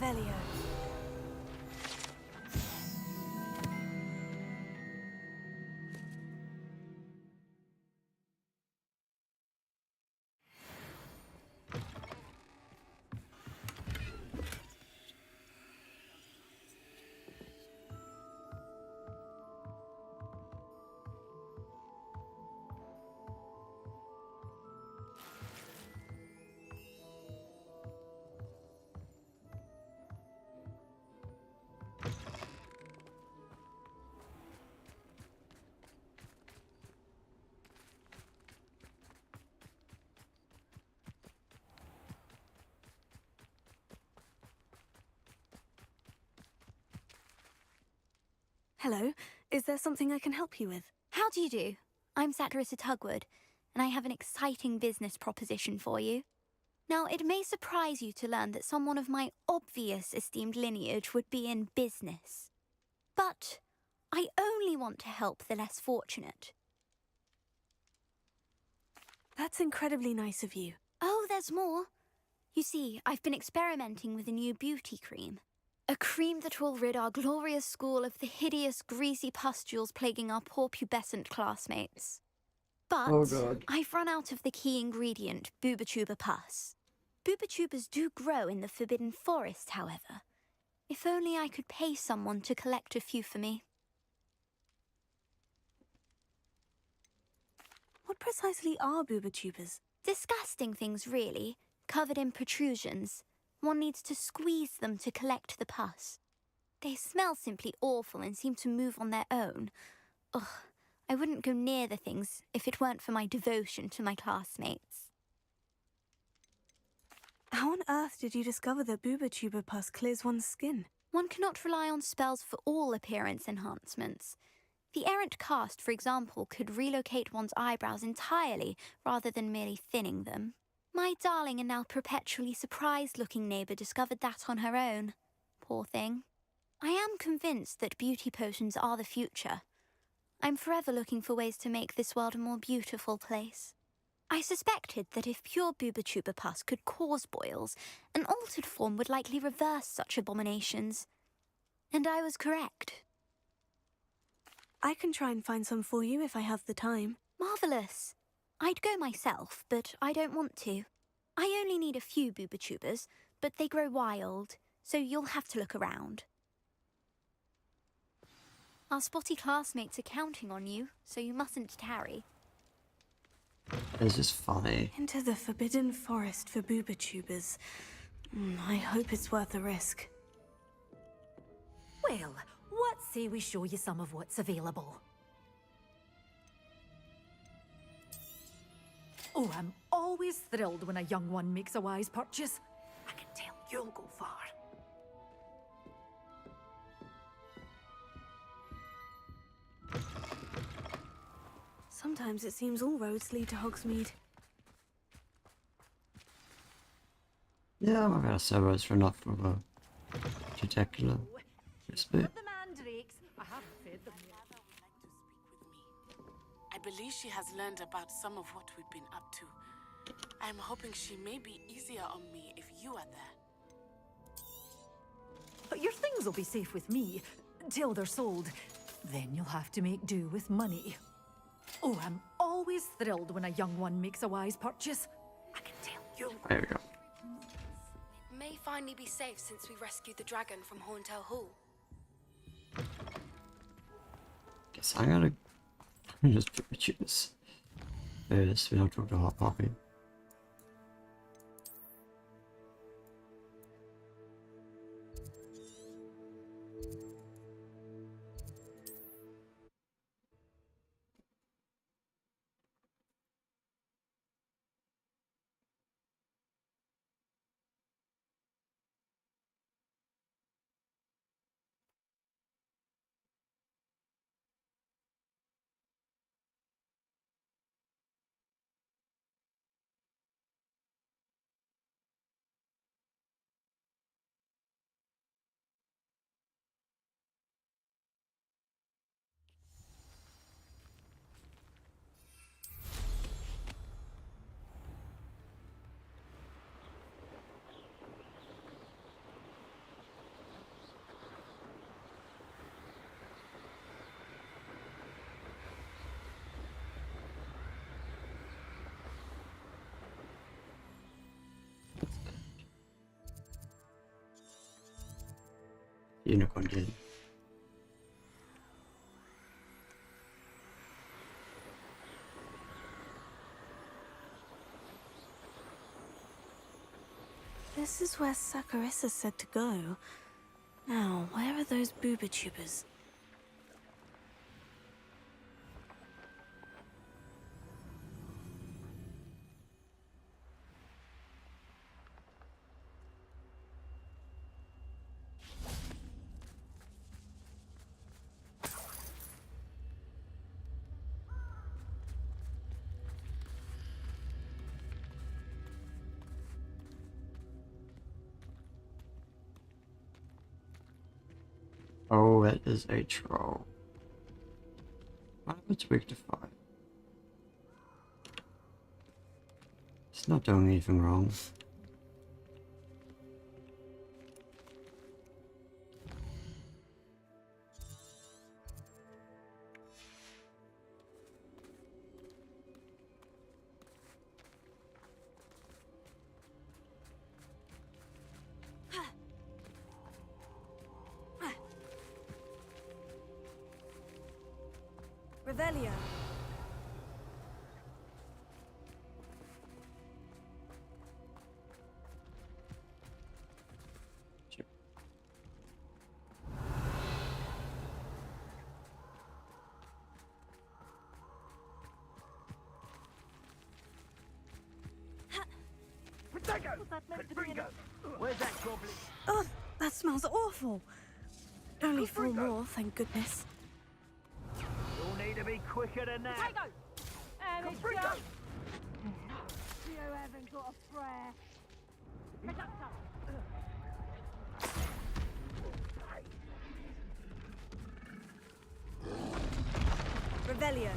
Revelio. Hello, is there something I can help you with? How do you do? I'm Satirissa Tugwood, and I have an exciting business proposition for you. Now, it may surprise you to learn that someone of my obvious esteemed lineage would be in business. But I only want to help the less fortunate. That's incredibly nice of you. Oh, there's more. You see, I've been experimenting with a new beauty cream. A cream that will rid our glorious school of the hideous, greasy pustules plaguing our poor pubescent classmates. But Oh God. I've run out of the key ingredient, Booba pus. Booba do grow in the Forbidden Forest, however. If only I could pay someone to collect a few for me. What precisely are booba-tubers? Disgusting things, really, covered in protrusions. One needs to squeeze them to collect the pus. They smell simply awful and seem to move on their own. Ugh, I wouldn't go near the things if it weren't for my devotion to my classmates. How on earth did you discover that booba-tuber pus clears one's skin? One cannot rely on spells for all appearance enhancements. The errant cast, for example, could relocate one's eyebrows entirely rather than merely thinning them. My darling and now perpetually surprised-looking neighbour discovered that on her own. Poor thing. I am convinced that beauty potions are the future. I'm forever looking for ways to make this world a more beautiful place. I suspected that if pure booba pus could cause boils, an altered form would likely reverse such abominations. And I was correct. I can try and find some for you if I have the time. Marvellous. I'd go myself, but I don't want to. I only need a few booba but they grow wild, so you'll have to look around. Our spotty classmates are counting on you, so you mustn't tarry. It's just funny. Into the Forbidden Forest for booba-tubers. I hope it's worth the risk. Well, what say we show you some of what's available? Oh, I'm always thrilled when a young one makes a wise purchase. I can tell you'll go far. Sometimes it seems all roads lead to Hogsmeade. Yeah, I'm gonna say roads for enough of a particular respect. The mandrakes, I have fed them. I believe she has learned about some of what we've been up to. I'm hoping she may be easier on me if you are there. But your things will be safe with me, till they're sold. Then you'll have to make do with money. Oh, I'm always thrilled when a young one makes a wise purchase. I can tell you. There we go. It may finally be safe since we rescued the dragon from Horntail Hall. Guess I'm gonna just choose first. We don't talk to Hot Poppy. Unicorn did. This is where Saccharissa said to go. Now, where are those booba tubers? Oh, that is a troll. What if it's weak to fire? It's not doing anything wrong. Revelio. Where's that goblin? Oh, that smells awful. Only 4 more, thank goodness. You'll need to be quicker than that. Potato! And it's just... You haven't got a prayer. Reducto! Revelio.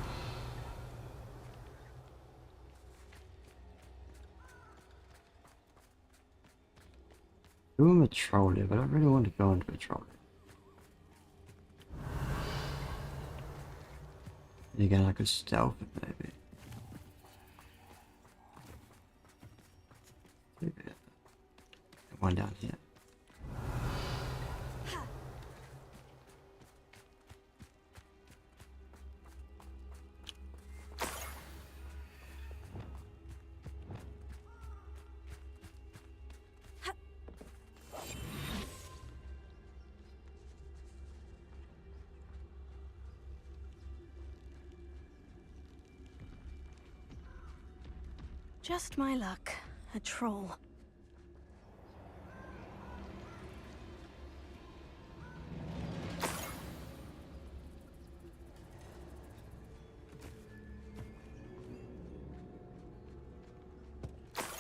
I'm a troller, but I really want to go into a troller. And again, I could stealth it maybe. Maybe. One down here. Just my luck. A troll.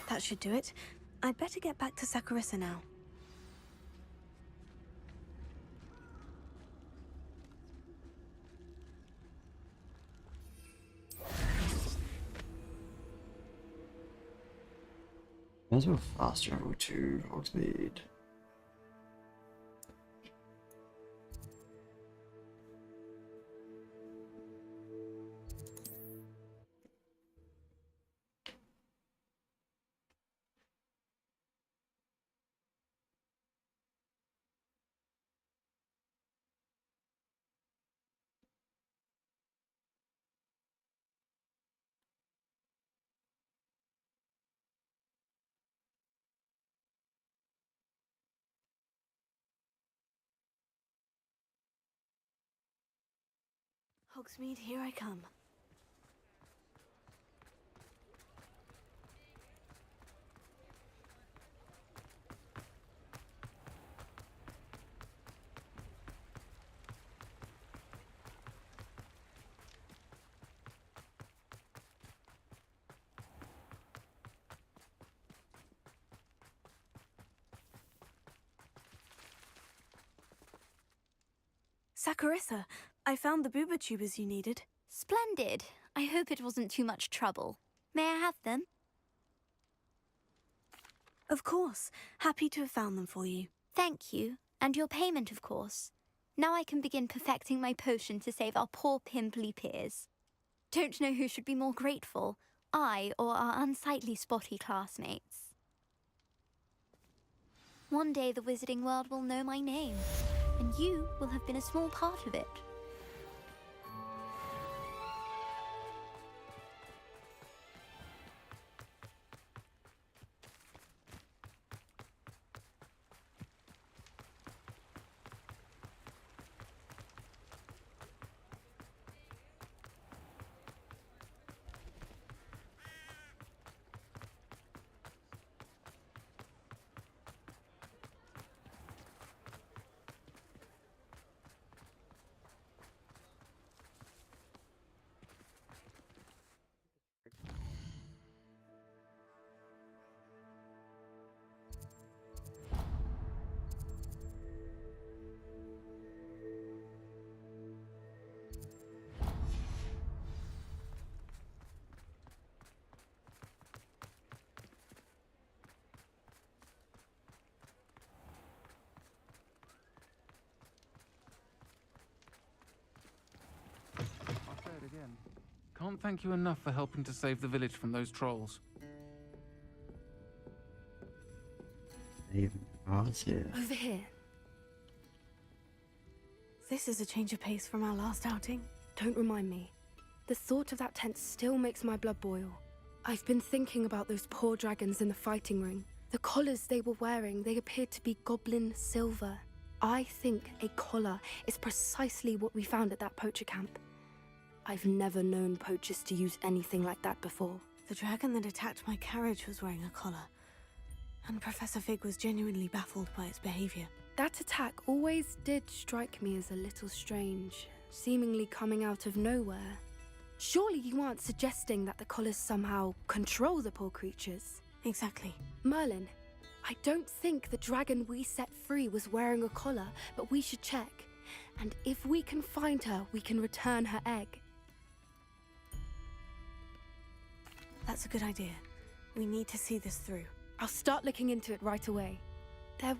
That should do it. I'd better get back to Saccharissa now. Might as well fast travel to Hogsmeade. Hogsmeade, here I come. Saccharissa, I found the booba tubers you needed. Splendid. I hope it wasn't too much trouble. May I have them? Of course. Happy to have found them for you. Thank you. And your payment, of course. Now I can begin perfecting my potion to save our poor pimply peers. Don't know who should be more grateful, I or our unsightly spotty classmates. One day the wizarding world will know my name. and you will have been a small part of it. I'll say it again. Can't thank you enough for helping to save the village from those trolls. Over here. This is a change of pace from our last outing. Don't remind me. The thought of that tent still makes my blood boil. I've been thinking about those poor dragons in the fighting ring. The collars they were wearing, they appeared to be goblin silver. I think a collar is precisely what we found at that poacher camp. I've never known poachers to use anything like that before. The dragon that attacked my carriage was wearing a collar, and Professor Fig was genuinely baffled by its behavior. That attack always did strike me as a little strange, seemingly coming out of nowhere. Surely you aren't suggesting that the collars somehow control the poor creatures? Exactly. Merlin, I don't think the dragon we set free was wearing a collar, but we should check. And if we can find her, we can return her egg. That's a good idea. We need to see this through. I'll start looking into it right away. There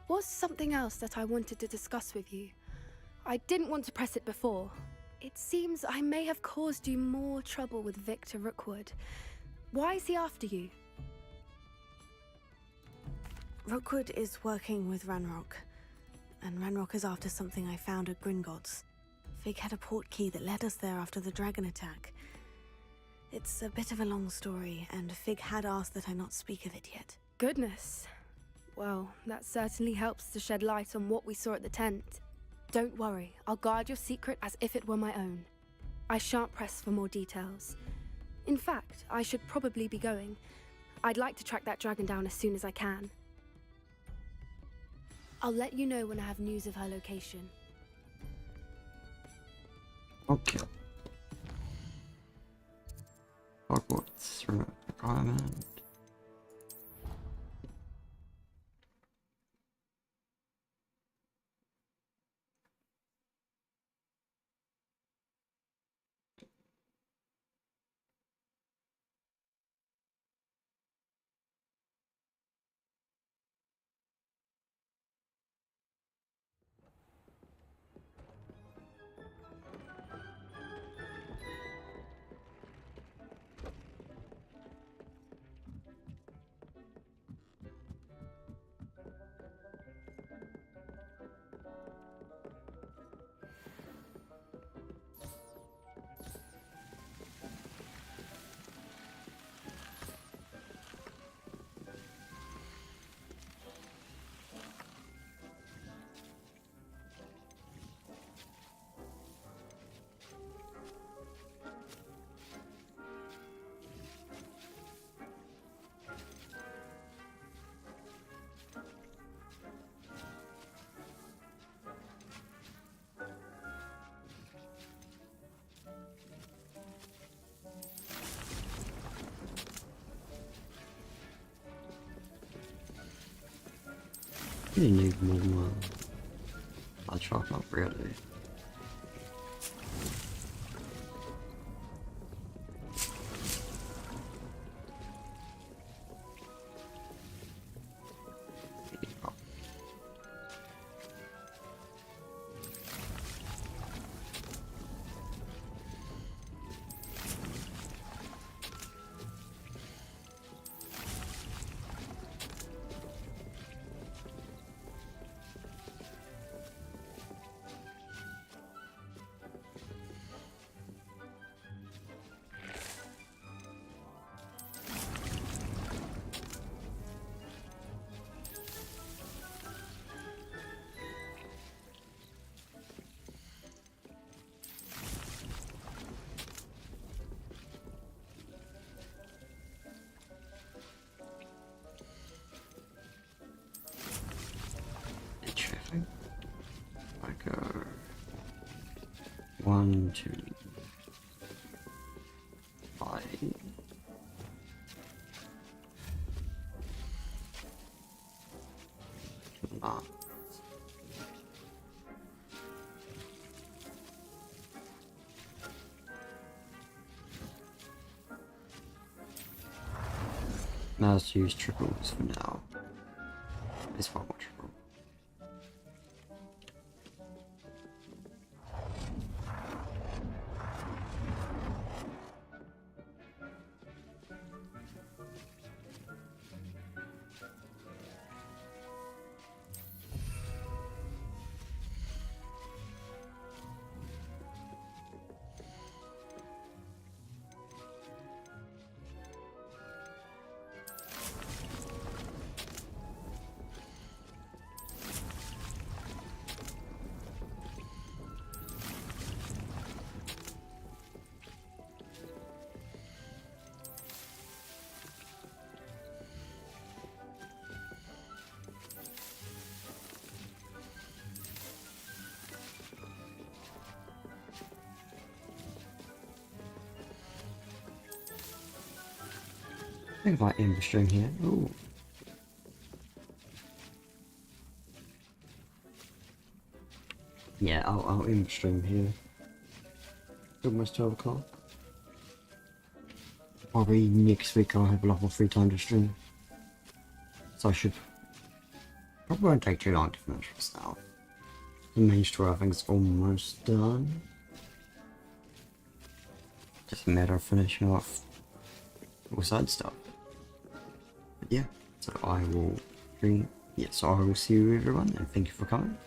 was something else that I wanted to discuss with you. I didn't want to press it before. It seems I may have caused you more trouble with Victor Rookwood. Why is he after you? Rookwood is working with Ranrock, and Ranrock is after something I found at Gringotts. Fig had a port key that led us there after the dragon attack. It's a bit of a long story, and Fig had asked that I not speak of it yet. Goodness. Well, that certainly helps to shed light on what we saw at the tent. Don't worry, I'll guard your secret as if it were my own. I shan't press for more details. In fact, I should probably be going. I'd like to track that dragon down as soon as I can. I'll let you know when I have news of her location. Okay. Hogwarts requirement. You need more. I'll chop up really. 1, 2, 5. Not. Now let's use triples for now. This one more triple. I think I might end the stream here. Ooh. Yeah, I'll end the stream here. It's almost 12 o'clock. Probably next week I'll have a lot more free time to stream. So I should... Probably won't take too long to finish this now. The main story I think is almost done. Just a matter of finishing off all side stuff. But yeah, so I will see you everyone, and thank you for coming.